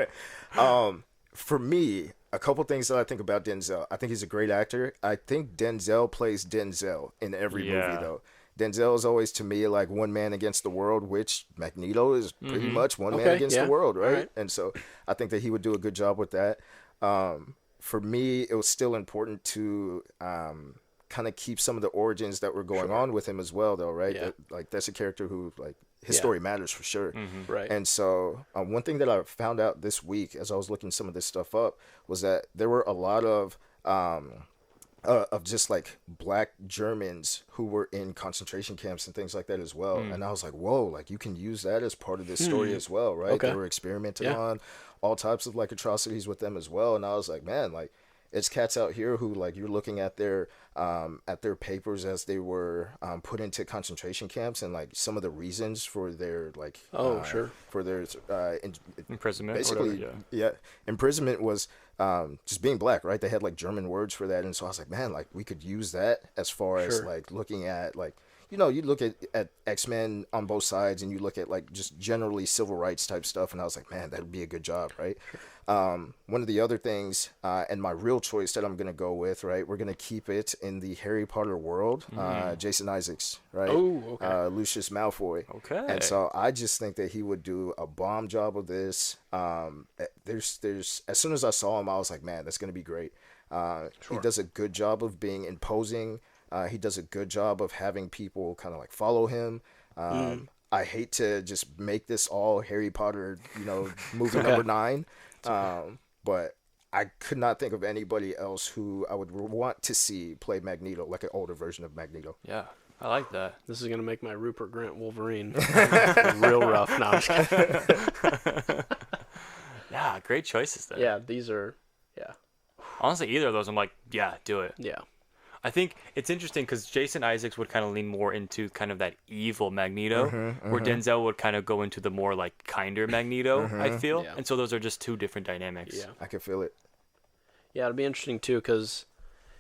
For me, a couple things that I think about Denzel. I think he's a great actor. I think Denzel plays Denzel in every movie, though. Denzel is always, to me, like one man against the world, which Magneto is pretty much one man Okay, against yeah. the world, right? All right. And so I think that he would do a good job with that. For me, it was still important to kind of keep some of the origins that were going on with him as well, though, right? Yeah. That's a character who, like, his Yeah. story matters for sure. Right. And so one thing that I found out this week as I was looking some of this stuff up was that there were a lot of just like black Germans who were in concentration camps and things like that as well. And I was like, whoa, like you can use that as part of this story as well, right? Okay. They were experimenting Yeah. on all types of like atrocities with them as well. And I was like, man, like it's cats out here who like you're looking at their papers as they were put into concentration camps and like some of the reasons for their like Sure. for their Imprisonment. basically or whatever, yeah imprisonment was just being black, right? They had like German words for that, and so I was like, man, like we could use that as far as Sure. like looking at like, you know, you look at X-Men on both sides and you look at like just generally civil rights type stuff, and I was like, man, that'd be a good job, right? One of the other things, and my real choice that I'm gonna go with, right? We're gonna keep it in the Harry Potter world. Jason Isaacs, right? Oh, okay. Lucius Malfoy. Okay. And so I just think that he would do a bomb job of this. There's as soon as I saw him, I was like, man, that's gonna be great. He does a good job of being imposing. He does a good job of having people kind of like follow him. I hate to just make this all Harry Potter, you know, movie number 9. But I could not think of anybody else who I would want to see play Magneto, like an older version of Magneto. Yeah, I like that. This is gonna make my Rupert Grint Wolverine real rough. No, I'm just kidding. Yeah, great choices there. Yeah, these are. Yeah, Honestly, either of those, I'm like, yeah, do it. yeah. I think it's interesting because Jason Isaacs would kind of lean more into kind of that evil Magneto, where Denzel would kind of go into the more like kinder Magneto, I feel. Yeah. And so those are just two different dynamics. Yeah. I can feel it. Yeah, it'll be interesting too, because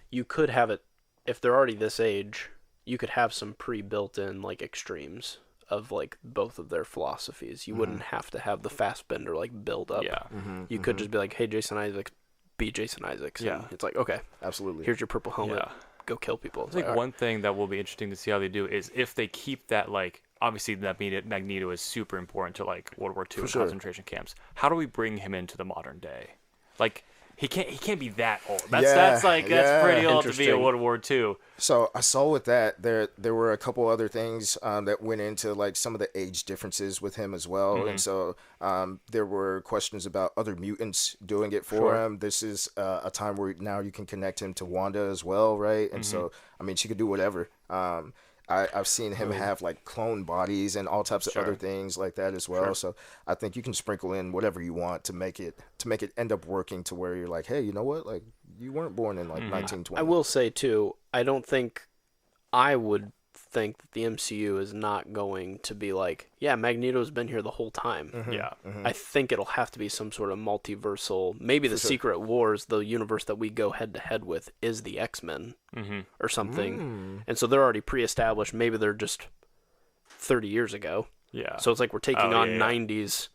you could have it, if they're already this age, you could have some pre-built-in like extremes of like both of their philosophies. You wouldn't have to have the Fassbender like build up. Yeah. You could just be like, hey, Jason Isaacs, be Jason Isaacs. Yeah. And it's like, okay, Absolutely. here's your purple helmet. Yeah. Go kill people. I think one thing that will be interesting to see how they do is if they keep that, like, obviously that Magneto is super important to like World War II and concentration camps. How do we bring him into the modern day? Like, he can't be that old. That's pretty old to be in World War II. So I saw with that there were a couple other things that went into like some of the age differences with him as well, and so there were questions about other mutants doing it for him. This is a time where now you can connect him to Wanda as well, right? And so I mean, she could do whatever. I've seen him have like clone bodies and all types of other things like that as well. So I think you can sprinkle in whatever you want to make it end up working to where you're like, hey, you know what? Like, you weren't born in like 1920. I will say too, I would think that the MCU is not going to be like, yeah, Magneto's been here the whole time. Yeah. I think it'll have to be some sort of multiversal. Maybe the Secret Wars, the universe that we go head to head with, is the X-Men or something. And so they're already pre-established. Maybe they're just 30 years ago. Yeah. So it's like we're taking on 90s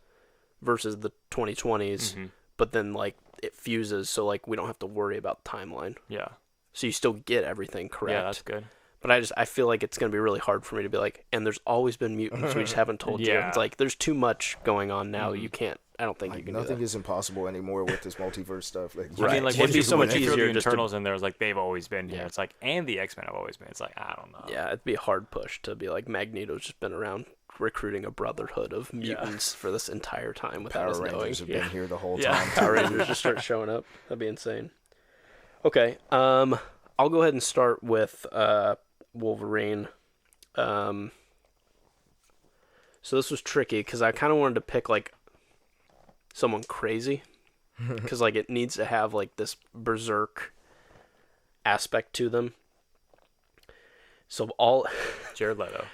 versus the 2020s, but then like it fuses, so like we don't have to worry about the timeline. Yeah. So you still get everything correct. Yeah, that's good. But I feel like it's going to be really hard for me to be like, and there's always been mutants, we just haven't told you. It's like, there's too much going on now. You can't, I don't think like, you can do nothing that. is impossible anymore with this multiverse stuff. Like, I mean, like, It'd be so much easier the just to- Internals in there, it's like, they've always been here. It's like, and the X-Men have always been. It's like, I don't know. Yeah, it'd be a hard push to be like, Magneto's just been around recruiting a brotherhood of mutants for this entire time without us Power knowing. Rangers have been here the whole Yeah. time. Power Rangers just start showing up. That'd be insane. Okay, I'll go ahead and start with Wolverine. So this was tricky because I kind of wanted to pick like someone crazy because like it needs to have like this berserk aspect to them. So Jared Leto.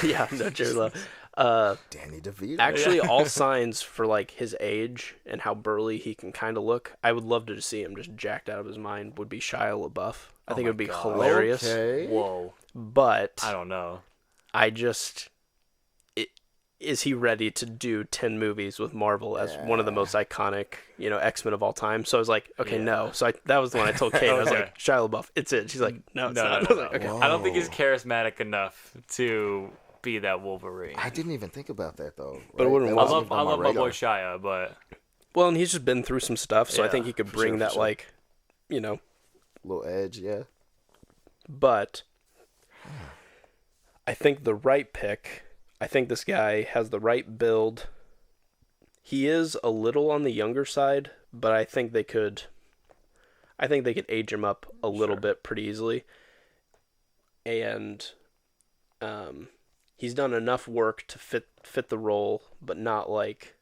Jared Leto. Danny DeVito. Actually, all signs for like his age and how burly he can kind of look. I would love to just see him just jacked out of his mind. Would be Shia LaBeouf. I think it would be hilarious. Okay. Whoa. But I don't know. Is he ready to do 10 movies with Marvel as one of the most iconic, X-Men of all time? So I was like, okay, no. So that was the one I told Kate. I was like, Shia LaBeouf, it's it. She's like, no, it's not. I was like, okay. I don't think he's charismatic enough to be that Wolverine. I didn't even think about that though. But it wouldn't That work. wasn't even I on love my radar. boy Shia, but Well, and he's just been through some stuff, so I think he could bring that, sure. like, Little edge, yeah. But I think the right pick, I think this guy has the right build. He is a little on the younger side, but I think they could age him up a little bit pretty easily. And he's done enough work to fit the role, but not like,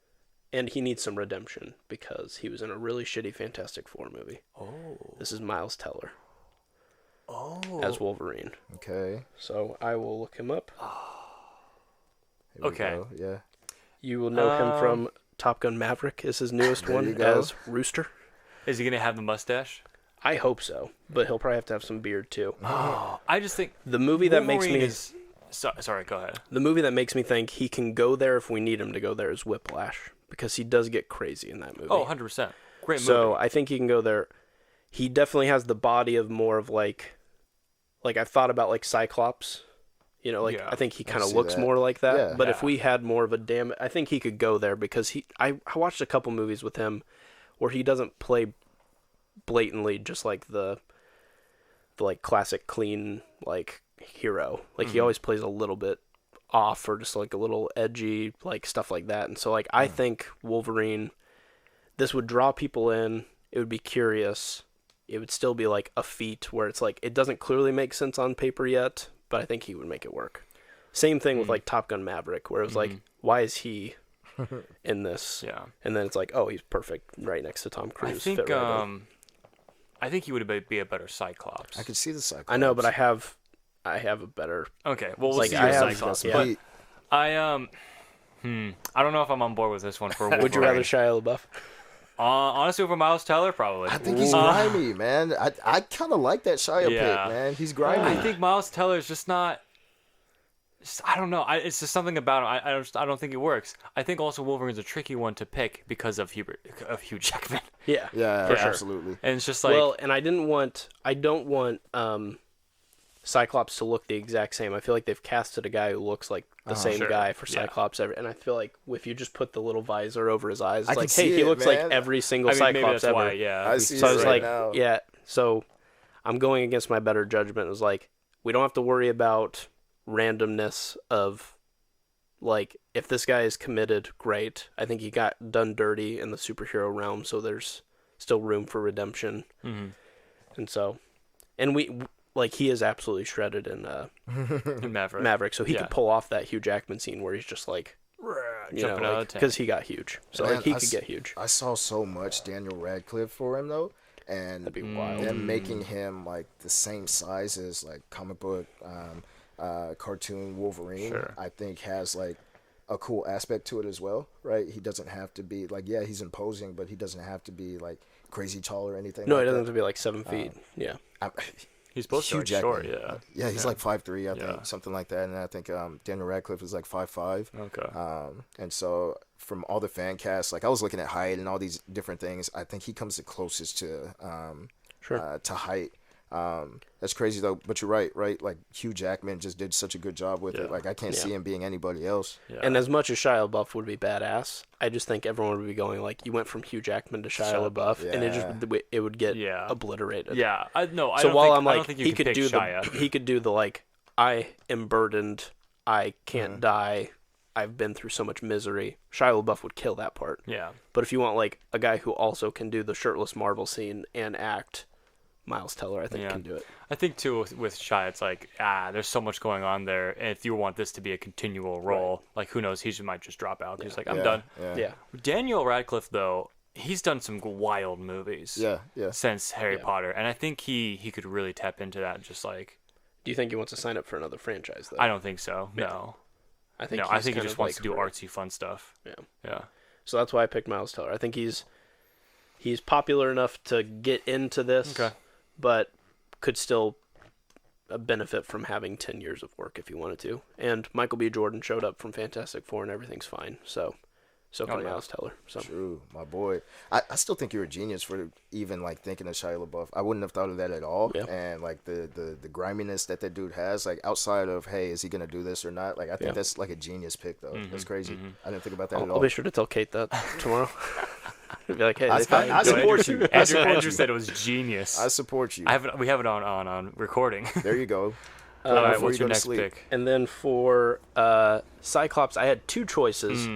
and he needs some redemption because he was in a really shitty Fantastic Four movie. Oh. This is Miles Teller. Oh. As Wolverine. Okay. So I will look him up. Here we Okay. go, yeah. You will know him from Top Gun Maverick is his newest There you one go. as Rooster. Is he gonna have the mustache? I hope so, but he'll probably have to have some beard too. Oh, I just think The movie that makes Wolverine me is. Sorry, go ahead. the movie that makes me think he can go there if we need him to go there is Whiplash because he does get crazy in that movie. Oh, 100%. Great movie. So I think he can go there. He definitely has the body of more of like I've thought about like Cyclops. I think he kind of see looks that. more like that. Yeah. But if we had more of a I think he could go there because I watched a couple movies with him where he doesn't play blatantly just like the like classic clean like hero. Like he always plays a little bit off or just like a little edgy, like stuff like that. And so like I think Wolverine, this would draw people in. It would be curious. It would still be like a feat where it's like it doesn't clearly make sense on paper yet, but I think he would make it work. Same thing with like Top Gun Maverick, where it was like, why is he in this? Yeah. And then it's like, oh, he's perfect right next to Tom Cruise. I think fit right in. I think he would be a better Cyclops. I could see the Cyclops. I know, but I have a better. Okay, well, we'll Like, see I your have- Cyclops. yeah. But I I don't know if I'm on board with this one for Wolverine. Would you rather Shia LaBeouf? Honestly, over Miles Teller, probably. I think he's grimy, man. I kind of like that Shia pick, man. He's grimy. I think Miles Teller is just not. I don't know. It's just something about him. I don't think it works. I think also Wolverine's a tricky one to pick because of Hugh Jackman. Yeah. Yeah, for sure. absolutely. And it's just like, Well, and I don't want Cyclops to look the exact same. I feel like they've casted a guy who looks like the same sure. guy for Yeah. Cyclops, and I feel like if you just put the little visor over his eyes, I it's can like, see hey, he it, looks man. like every single I mean, maybe Cyclops that's ever. why, yeah. I see So I it was right like, now. yeah. So I'm going against my better judgment. It was like, we don't have to worry about randomness of, like, if this guy is committed, great. I think he got done dirty in the superhero realm, so there's still room for redemption. Mm-hmm. And so, and he is absolutely shredded in Maverick, so he could pull off that Hugh Jackman scene where he's just like, jumping out of the tank. because he got huge. So Man, like he could get huge. I saw so much Daniel Radcliffe for him though, and That'd be wild. them making him like the same size as like comic book, cartoon Wolverine. Sure. I think has like a cool aspect to it as well, right? He doesn't have to be like, yeah, he's imposing, but he doesn't have to be like crazy tall or anything. No, like he doesn't that. have to be like 7 feet. Yeah. He's supposed to Hugh be short, Jackman. yeah. Yeah, he's like 5'3", I Yeah. think, something like that. And I think Daniel Radcliffe is like 5'5". Okay. And so from all the fan casts, like I was looking at height and all these different things, I think he comes the closest to height. That's crazy though, but you're right? Like Hugh Jackman just did such a good job with it. Like I can't see him being anybody else. Yeah. And as much as Shia LaBeouf would be badass, I just think everyone would be going like, you went from Hugh Jackman to Shia LaBeouf, and it would get obliterated. Yeah. I don't think you he can could pick do Shia. he could do the like, I am burdened, I can't die, I've been through so much misery. Shia LaBeouf would kill that part. Yeah. But if you want like a guy who also can do the shirtless Marvel scene and act, Miles Teller, I think, can do it. I think too with Shia, it's like there's so much going on there, and if you want this to be a continual role, like who knows, might just drop out. He's like, I'm done. Yeah. Daniel Radcliffe though, he's done some wild movies. Yeah. Since Harry Potter, and I think he could really tap into that. Just like, do you think he wants to sign up for another franchise though? I don't think so. Yeah. No. I think he just wants to do artsy, fun stuff. Yeah. Yeah. So that's why I picked Miles Teller. I think he's popular enough to get into this. Okay. But could still benefit from having 10 years of work if he wanted to. And Michael B. Jordan showed up from Fantastic Four and everything's fine. So can Miles Teller. So. True, my boy. I still think you're a genius for even like thinking of Shia LaBeouf. I wouldn't have thought of that at all. Yeah. And like the griminess that dude has, like outside of, hey, is he gonna do this or not? Like I think that's like a genius pick though. That's crazy. I didn't think about that at all. I'll be sure to tell Kate that tomorrow. Be like, hey, I support you. Andrew said it was genius. I support you. We have it on recording. There you go. All right, before what's you your go to next sleep. pick? And then for Cyclops, I had two choices.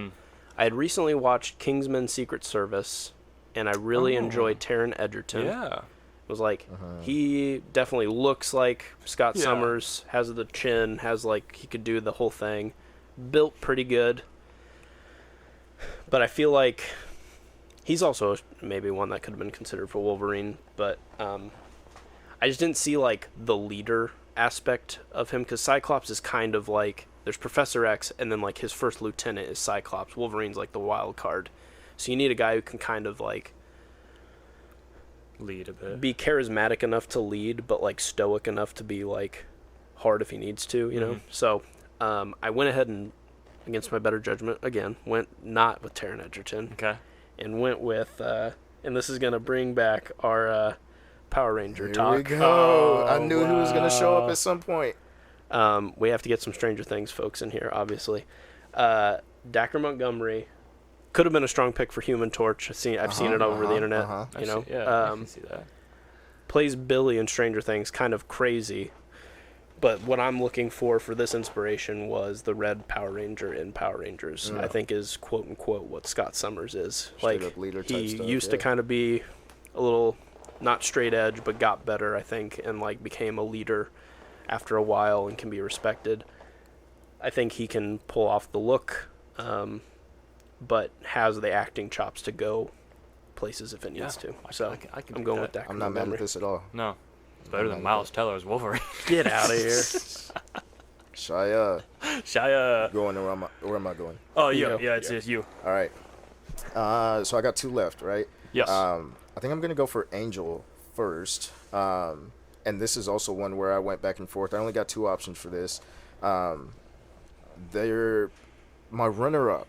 I had recently watched Kingsman Secret Service, and I really enjoyed Taron Edgerton. Yeah. It was like, he definitely looks like Scott Summers, has the chin, has like, he could do the whole thing. Built pretty good. But I feel like he's also maybe one that could have been considered for Wolverine, but I just didn't see like the leader aspect of him, because Cyclops is kind of like, there's Professor X, and then like his first lieutenant is Cyclops. Wolverine's like the wild card. So you need a guy who can kind of like lead a bit, be charismatic enough to lead, but like stoic enough to be like hard if he needs to, you know? So I went ahead and, against my better judgment, again, went not with Taron Edgerton. Okay. And went with, and this is going to bring back our Power Ranger talk. Here we go. I knew he was going to show up at some point. We have to get some Stranger Things folks in here, obviously. Dacre Montgomery could have been a strong pick for Human Torch. I've seen it over the internet. You know, I can see that. Plays Billy in Stranger Things, kind of crazy. But what I'm looking for this inspiration was the Red Power Ranger in Power Rangers. I think is quote unquote what Scott Summers is. Straight up leader type he stuff, used to kind of be a little not straight edge, but got better, I think, and like became a leader after a while and can be respected. I think he can pull off the look, but has the acting chops to go places if it needs to. I So can I'm do going that. with Decker I'm not mad Montgomery. at this at all. No, it's better than Miles Teller's Wolverine. Get out of here. Shia, Shia. going where am I going? Oh, You yeah, go. yeah, it's you. All right. So I got 2 left, right? Yes. I think I'm gonna go for Angel first. And this is also one where I went back and forth. I only got 2 options for this. They're my runner-up,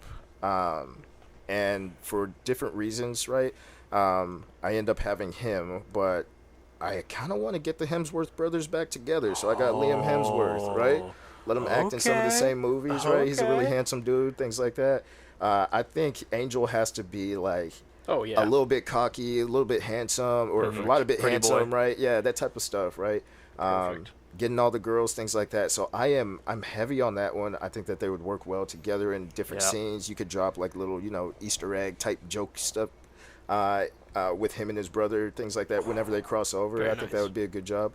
and for different reasons, right? I end up having him, but I kind of want to get the Hemsworth brothers back together. So I got Liam Hemsworth, right? Let him act in some of the Okay. same movies, right? He's a really Okay. handsome dude, things like that. I think Angel has to be like Oh yeah. a little bit cocky, a little bit handsome, or a lot of bit Pretty handsome, boy. right? Yeah, that type of stuff, right? Perfect. Getting all the girls, things like that. So I'm heavy on that one. I think that they would work well together in different Yeah. scenes. You could drop like little, Easter egg type joke stuff with him and his brother, things like that. Whenever they cross over, Very I think that nice. would be a good job.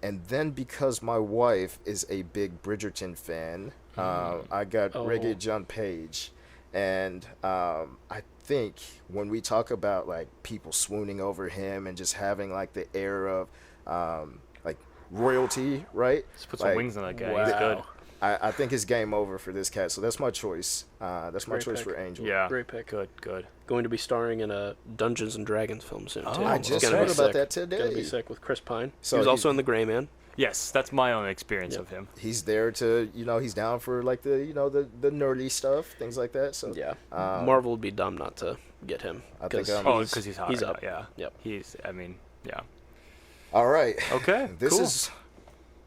And then because my wife is a big Bridgerton fan, I got Oh. Reggae John Page, and I think when we talk about like people swooning over him and just having like the air of like royalty, right? Let's put some Like, wings on that guy. Wow. He's good. I think it's game over for this cat. So that's my choice. That's my Great choice pick. for Angel. Yeah. Great pick. Good, good. Going to be starring in a Dungeons and Dragons film soon too. Oh, I It's just gonna heard be about sick. that today. Gonna be sick with Chris Pine. So he was he- also in The Gray Man. Yes, that's my own experience Yep. of him. He's there to, he's down for like the, the nerdy stuff, things like that. So Yeah. Um, Marvel would be dumb not to get him. I think, 'cause Oh, because he's hot. he's right up. now, Yeah. Yep. Yeah. all right. Okay. This cool. is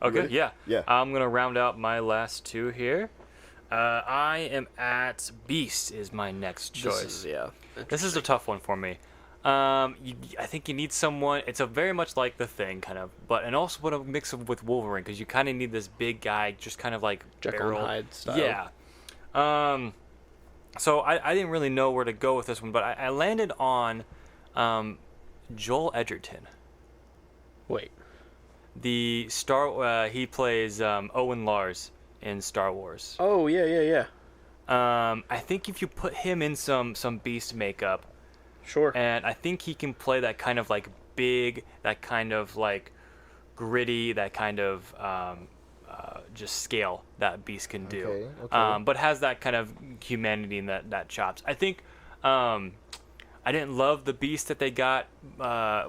Okay. ready? Yeah. Yeah. I'm gonna round out my last 2 here. I am at Beast is my next choice. This is a tough one for me. I think you need someone. It's a very much like The Thing, kind of, and also what a mix of with Wolverine, because you kind of need this big guy, just kind of like Jekyll and barrel. Hyde style. Yeah. So I didn't really know where to go with this one, but I landed on Joel Edgerton. Wait. He plays Owen Lars in Star Wars. Oh yeah. I think if you put him in some Beast makeup, Sure. and I think he can play that kind of like big, that kind of like gritty, that kind of just scale that Beast can do. Okay. But has that kind of humanity and that chops. I think I didn't love the Beast that they got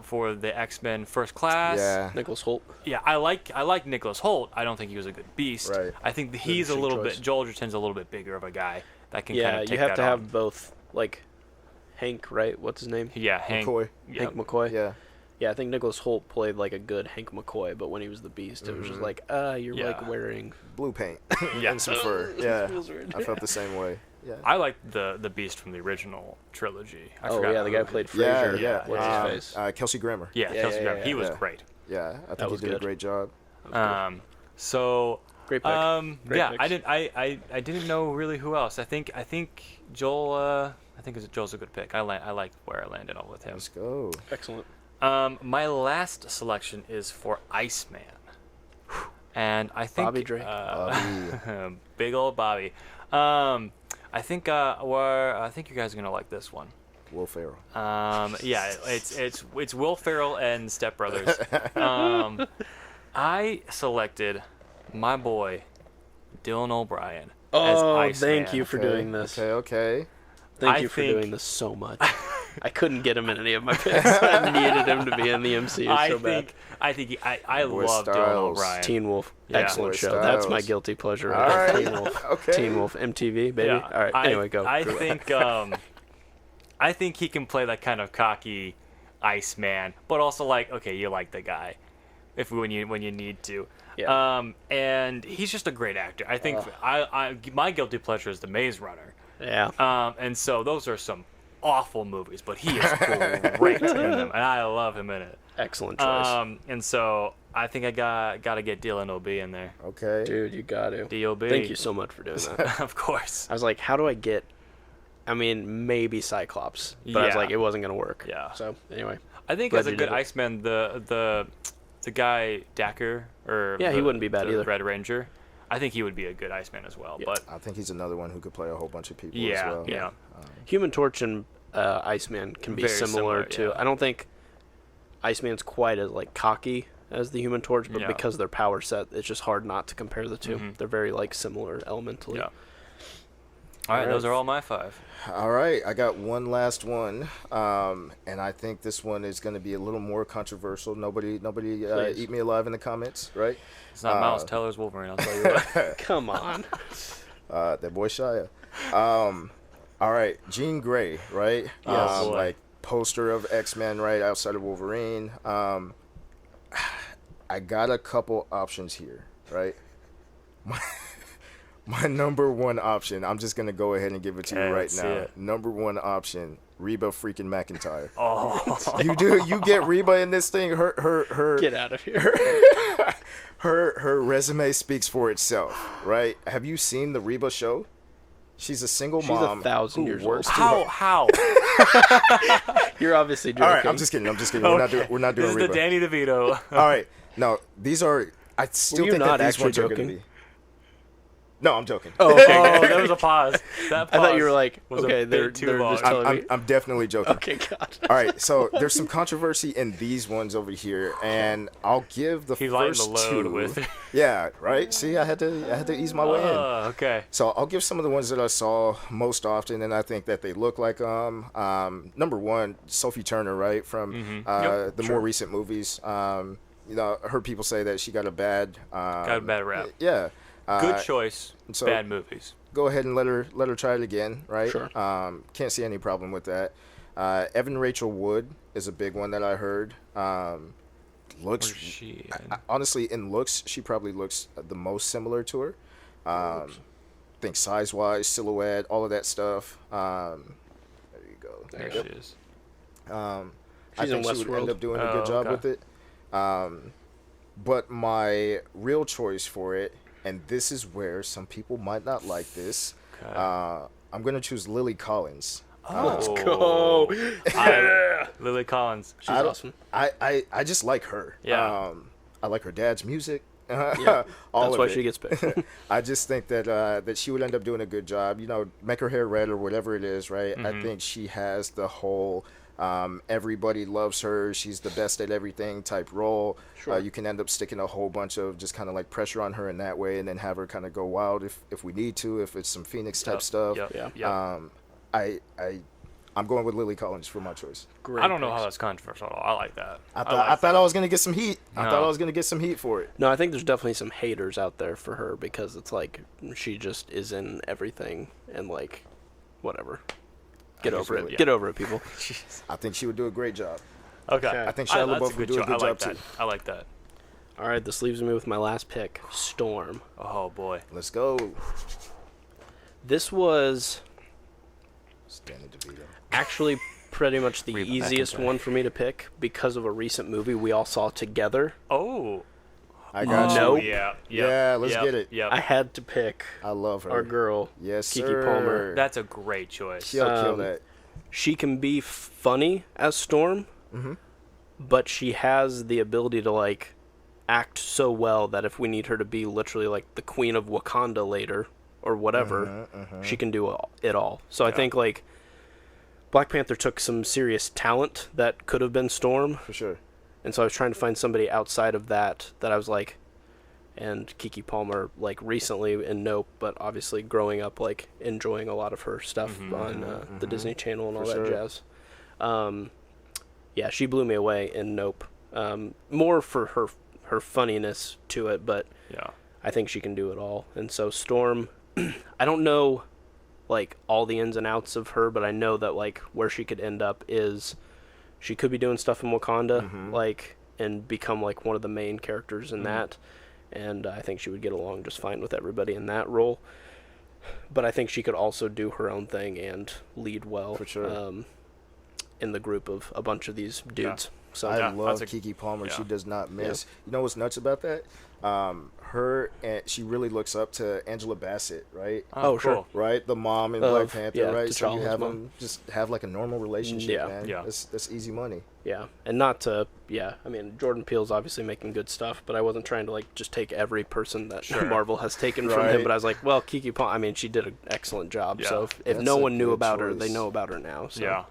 for the X-Men First Class. Yeah. Nicholas Holt. Yeah, I like Nicholas Holt. I don't think he was a good Beast. Right. I think he's a interesting little choice. bit. Joel Edgerton's a little bit bigger of a guy that can Yeah, kind of take you have that to on. have both, like Hank, right? What's his name? Yeah, Hank. McCoy. Yeah. Hank McCoy. Yeah. Yeah, I think Nicholas Holt played like a good Hank McCoy, but when he was the Beast, it was just like, you're Yeah. like wearing. Blue paint. Yeah. And some fur. Yeah. Feels weird. I felt the same way. Yeah. I like the Beast from the original trilogy. I Oh forgot yeah, the guy who- who played Yeah, Frazier. yeah. What's his face? Kelsey Grammer. Yeah, Yeah, Kelsey yeah, Grammer. yeah, He was yeah. great. Yeah, I That think he was did a good. great job. So Great pick. Great yeah, picks. I didn't know really who else. I think Joel. I think Joel's a good pick. I like where I landed on with him. Let's go. Excellent. My last selection is for Iceman, and I think Bobby Drake. Bobby. big old Bobby. I think you guys are gonna like this one. Will Ferrell. Yeah, it's Will Ferrell and Step Brothers. I selected my boy Dylan O'Brien as Oh, Iceman. thank you for Okay, doing this. Okay. Thank I you for think- doing this so much. I couldn't get him in any of my picks. I needed him to be in the MCU so bad. I Boy love Dylan Styles. O'Brien. Teen Wolf, Yeah. excellent Boy show. That's my Styles. guilty pleasure. All Right right. there. Teen Wolf. Okay. Teen Wolf, MTV, baby. Yeah, All right. Anyway, go. I think he can play that kind of cocky Iceman, but also like, okay, you like the guy, when you need to. Yeah. And he's just a great actor. I think my guilty pleasure is The Maze Runner. Yeah. And so those are some awful movies, but he is great in them, and I love him in it. Excellent choice. And so I think I got to get Dylan OB in there. Okay. Dude, you got to. DOB. Thank you so much for doing that. Of course. I was like, how do I get... I mean, maybe Cyclops, but I was Yeah. like, it wasn't going to work. Yeah. So, anyway. I think Glad as a you good did it. Iceman, the guy Dacker or Yeah, he wouldn't be bad the either. Red Ranger, I think he would be a good Iceman as well. Yeah. But I think he's another one who could play a whole bunch of people yeah, as well. yeah. Human Torch and Iceman can be Very similar to. yeah. I don't think Iceman's quite as like cocky as the Human Torch, but because their power set, it's just hard not to compare the two. They're very like similar elementally. Yeah. All right, those are all my 5. All right, I got one last one, and I think this one is going to be a little more controversial. Nobody, eat me alive in the comments, right? It's not Miles Teller's Wolverine, I'll tell you what. Come on. That boy Shia. All right, Jean Grey, right? Yes. Like poster of X-Men, right outside of Wolverine. I got a couple options here, right? My number one option, I'm just going to go ahead and give it to you right now. Number one option, Reba freaking McEntire. Oh. You get Reba in this thing. Her Get out of here. her resume speaks for itself, right? Have you seen the Reba show? She's a single mom. She's 1,000 years old. How? You're obviously joking. All right, I'm just kidding. Okay. We're not doing this Reba. Is the Danny DeVito. All right. No, these are. I still think that these ones are going to be. No, I'm joking. Oh, okay. Oh, there was a pause. That pause I thought you were like, was okay, a they're bit too long. just telling me. I'm definitely joking. Okay, God. All right, so there's some controversy in these ones over here, and I'll give the He's first lighting the load two. with. Yeah, right. See, I had to ease my way in. Okay. So I'll give some of the ones that I saw most often, and I think that they look like number one, Sophie Turner, right, from the more recent movies. You know, I heard people say that she got a bad rap. Yeah. Good choice. So bad movies. Go ahead and let her try it again, right? Sure. Can't see any problem with that. Evan Rachel Wood is a big one that I heard. Looks. Where's she? Honestly, in looks, she probably looks the most similar to her. I think size-wise, silhouette, all of that stuff. There you go. There she is. I She's in think she would end Westworld. up doing a good job with it. But my real choice for it, and this is where some people might not like this, I'm going to choose Lily Collins. Let's go. Lily Collins. She's awesome. I just like her. Yeah. I like her dad's music. Yeah, that's why she gets picked. I just think that she would end up doing a good job. You know, make her hair red or whatever it is, right? I think she has the whole everybody loves her, she's the best at everything type role. Sure. You can end up sticking a whole bunch of just kind of like pressure on her in that way, and then have her kind of go wild if we need to, if it's some Phoenix type stuff. I'm going with Lily Collins for my choice. Great I don't know picks. how that's controversial at all. I like that. I thought I was gonna get some heat. I thought I was gonna get some heat for it. No, I think there's definitely some haters out there for her because it's like she just is in everything and like whatever. Get over it. Yeah. Get over it, people. I think she would do a great job. Okay. I think Shia that's LaBeouf would do a good I like job that. too. I like that. All right, this leaves me with my last pick, Storm. Oh boy. Let's go. This was Danny DeVito. actually pretty much the Reba easiest McEntire. one for me to pick because of a recent movie we all saw together. Oh. I got Nope. you. Yeah. Yeah, let's get it. Yep. I had to pick I love her. our girl, Yes, Keke sir. Palmer. That's a great choice. She'll kill that. She can be funny as Storm, but she has the ability to like act so well that if we need her to be literally like the Queen of Wakanda later or whatever, she can do it all. So I think like Black Panther took some serious talent that could have been Storm, For sure. and so I was trying to find somebody outside of that I was like, and Keke Palmer like recently in Nope, but obviously growing up like enjoying a lot of her stuff on the Disney Channel and all For that sure. jazz. Yeah, she blew me away in Nope. More for her funniness to it, but Yeah. I think she can do it all. And so Storm, I don't know like all the ins and outs of her, but I know that like where she could end up is she could be doing stuff in Wakanda, like, and become like one of the main characters in that. And I think she would get along just fine with everybody in that role. But I think she could also do her own thing and lead well. For sure. In the group of a bunch of these dudes. So I Yeah, love that's a- Keke Palmer. yeah. She does not miss. You know what's nuts about that? Her and she really looks up to Angela Bassett, right? Oh, sure. cool. Right, the mom in Of- Black Panther, yeah, right? So you T'Challa's have mom. them just have like a normal relationship, Yeah. man. Yeah. That's easy money. yeah, and not to I mean Jordan Peele's obviously making good stuff, but I wasn't trying to like just take every person that Marvel has taken from him. Right. But I was like, well, Keke Palmer, I mean, she did an excellent job. Yeah. So if That's no a one knew good about her, they choice. know about her now. So. Yeah.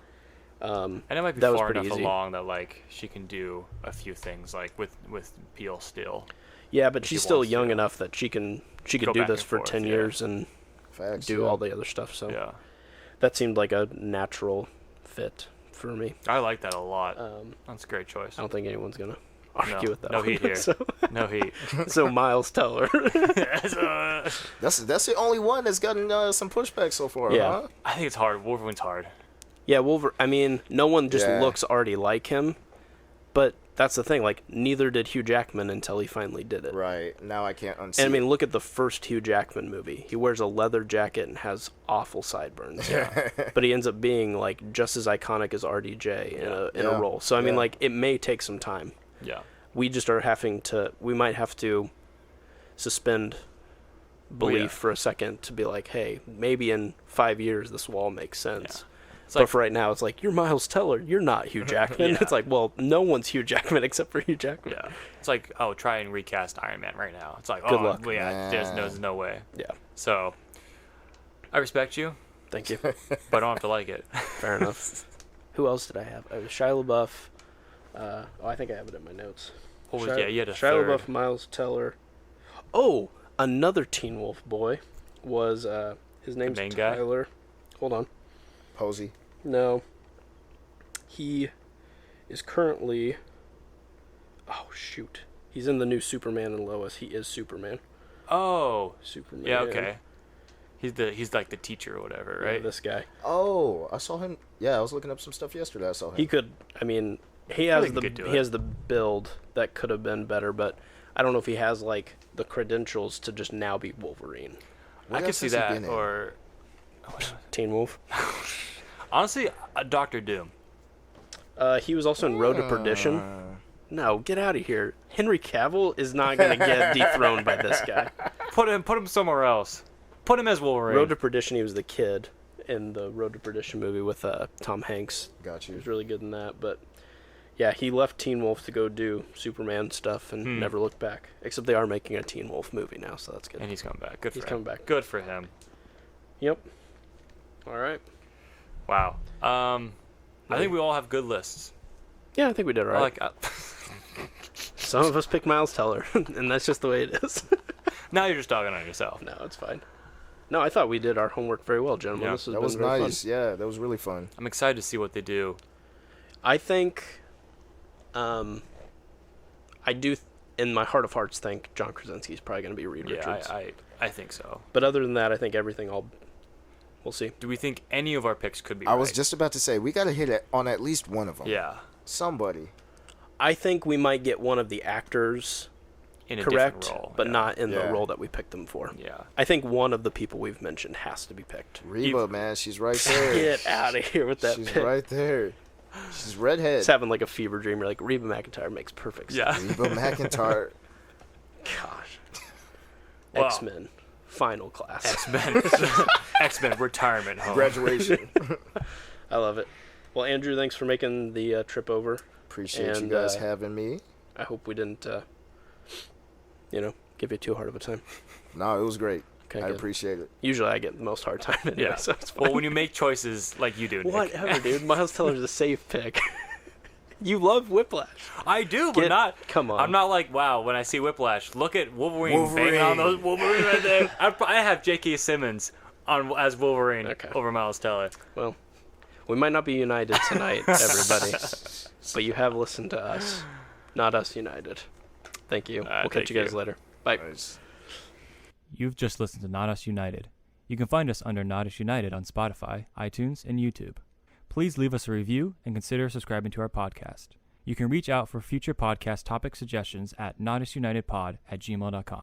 And it might be that was far pretty enough easy. along that like she can do a few things like with Peel still. Yeah, but if she's she still wants young to. enough that she could Go do back this and for forth, 10 yeah. years and Facts, do yeah. all the other stuff. So Yeah, that seemed like a natural fit for me. I like that a lot. Um, That's a great choice. I don't think anyone's gonna argue with that. No one. heat here. So, No heat. so Miles Teller. That's the only one that's gotten some pushback so far. Yeah. Huh? I think it's hard. Wolverine's hard. Yeah, I mean, no one just Yeah. looks already like him, but that's the thing. Like, neither did Hugh Jackman until he finally did it. Right now, I can't unsee. And I mean, it. look at the first Hugh Jackman movie. He wears a leather jacket and has awful sideburns. Yeah. But he ends up being like just as iconic as RDJ in a Yeah. role. So I mean, Yeah. like, it may take some time. Yeah. We just are we might have to suspend belief for a second to be like, hey, maybe in 5 years this will all make sense. It's But like for right now, it's like, you're Miles Teller, you're not Hugh Jackman. Yeah. It's like, well, no one's Hugh Jackman except for Hugh Jackman. yeah. It's like, oh, try and recast Iron Man right now. It's like, Good oh, luck. well, yeah, there's no way. Yeah. So, I respect you, Thank you. but I don't have to like it. Fair enough. Who else did I have? I was Shia LaBeouf. I think I have it in my notes. What was, yeah, you had a Shia third. LaBeouf, Miles Teller. Oh, another Teen Wolf boy was his name's main guy? Tyler. Hold on. Posey. No. He is currently. Oh shoot! He's in the new Superman and Lois. He is Superman. Oh, Superman. yeah, okay. He's like the teacher or whatever, Yeah, right? this guy. Oh, I saw him. Yeah, I was looking up some stuff yesterday. I saw him. He could. I mean, he I has think he could do he it. has the build that could have been better, but I don't know if he has like the credentials to just now be Wolverine. What I could else see has he that, been in? or Teen Wolf. honestly, Doctor Doom. He was also in Road to Perdition. No, get out of here. Henry Cavill is not going to get dethroned by this guy. Put him somewhere else. Put him as Wolverine. Road to Perdition, he was the kid in the Road to Perdition movie with Tom Hanks. Got He you. was really good in that, but yeah, he left Teen Wolf to go do Superman stuff and never looked back. Except they are making a Teen Wolf movie now, so that's good. And he's coming back. Good for He's him. coming back. Good for him. Yep. All right. Wow. I think we all have good lists. Yeah, I think we did all right. I like. Some of us pick Miles Teller, and that's just the way it is. Now you're just dogging on yourself. No, it's fine. No, I thought we did our homework very well, gentlemen. Yeah. This has That been was very nice. fun. Yeah, that was really fun. I'm excited to see what they do. I think, I do, in my heart of hearts, think John Krasinski's probably going to be Reed Richards. Yeah, I think so. But other than that, I think everything we'll see. Do we think any of our picks could be I was right? just about to say we got to hit it on at least one of them. Yeah. Somebody. I think we might get one of the actors In a correct, different role. but yeah. not in the Yeah. role that we picked them for. Yeah. I think one of the people we've mentioned has to be picked. Reba, man, she's right there. Get out of here with that She's pick. right there. She's redhead. It's having like a fever dream. You're like, Reba McEntire makes perfect sense. Yeah. Reba McEntire. Gosh. Wow. X-Men. Final class. X-Men retirement home. Graduation. I love it. Well, Andrew, thanks for making the trip over. Appreciate And, you guys having me. I hope we didn't, give you too hard of a time. No, it was great. Okay, I good. appreciate it. Usually I get the most hard time anyway, Yeah. so it's fine. Well, when you make choices like you do, Nick. Whatever, dude. Miles Teller's a safe pick. You love Whiplash. I do, but not. Come on. I'm not like, wow, when I see Whiplash, look at Wolverine, Wolverine. banging on those Wolverine right there. I have J.K. Simmons as Wolverine Okay. over Miles Teller. Well, we might not be united tonight, everybody. But you have listened to us, not us united. Thank you. We'll catch thank you guys you. later. Bye. Nice. You've just listened to Not Us United. You can find us under Not Us United on Spotify, iTunes, and YouTube. Please leave us a review and consider subscribing to our podcast. You can reach out for future podcast topic suggestions at notusunitedpod@gmail.com.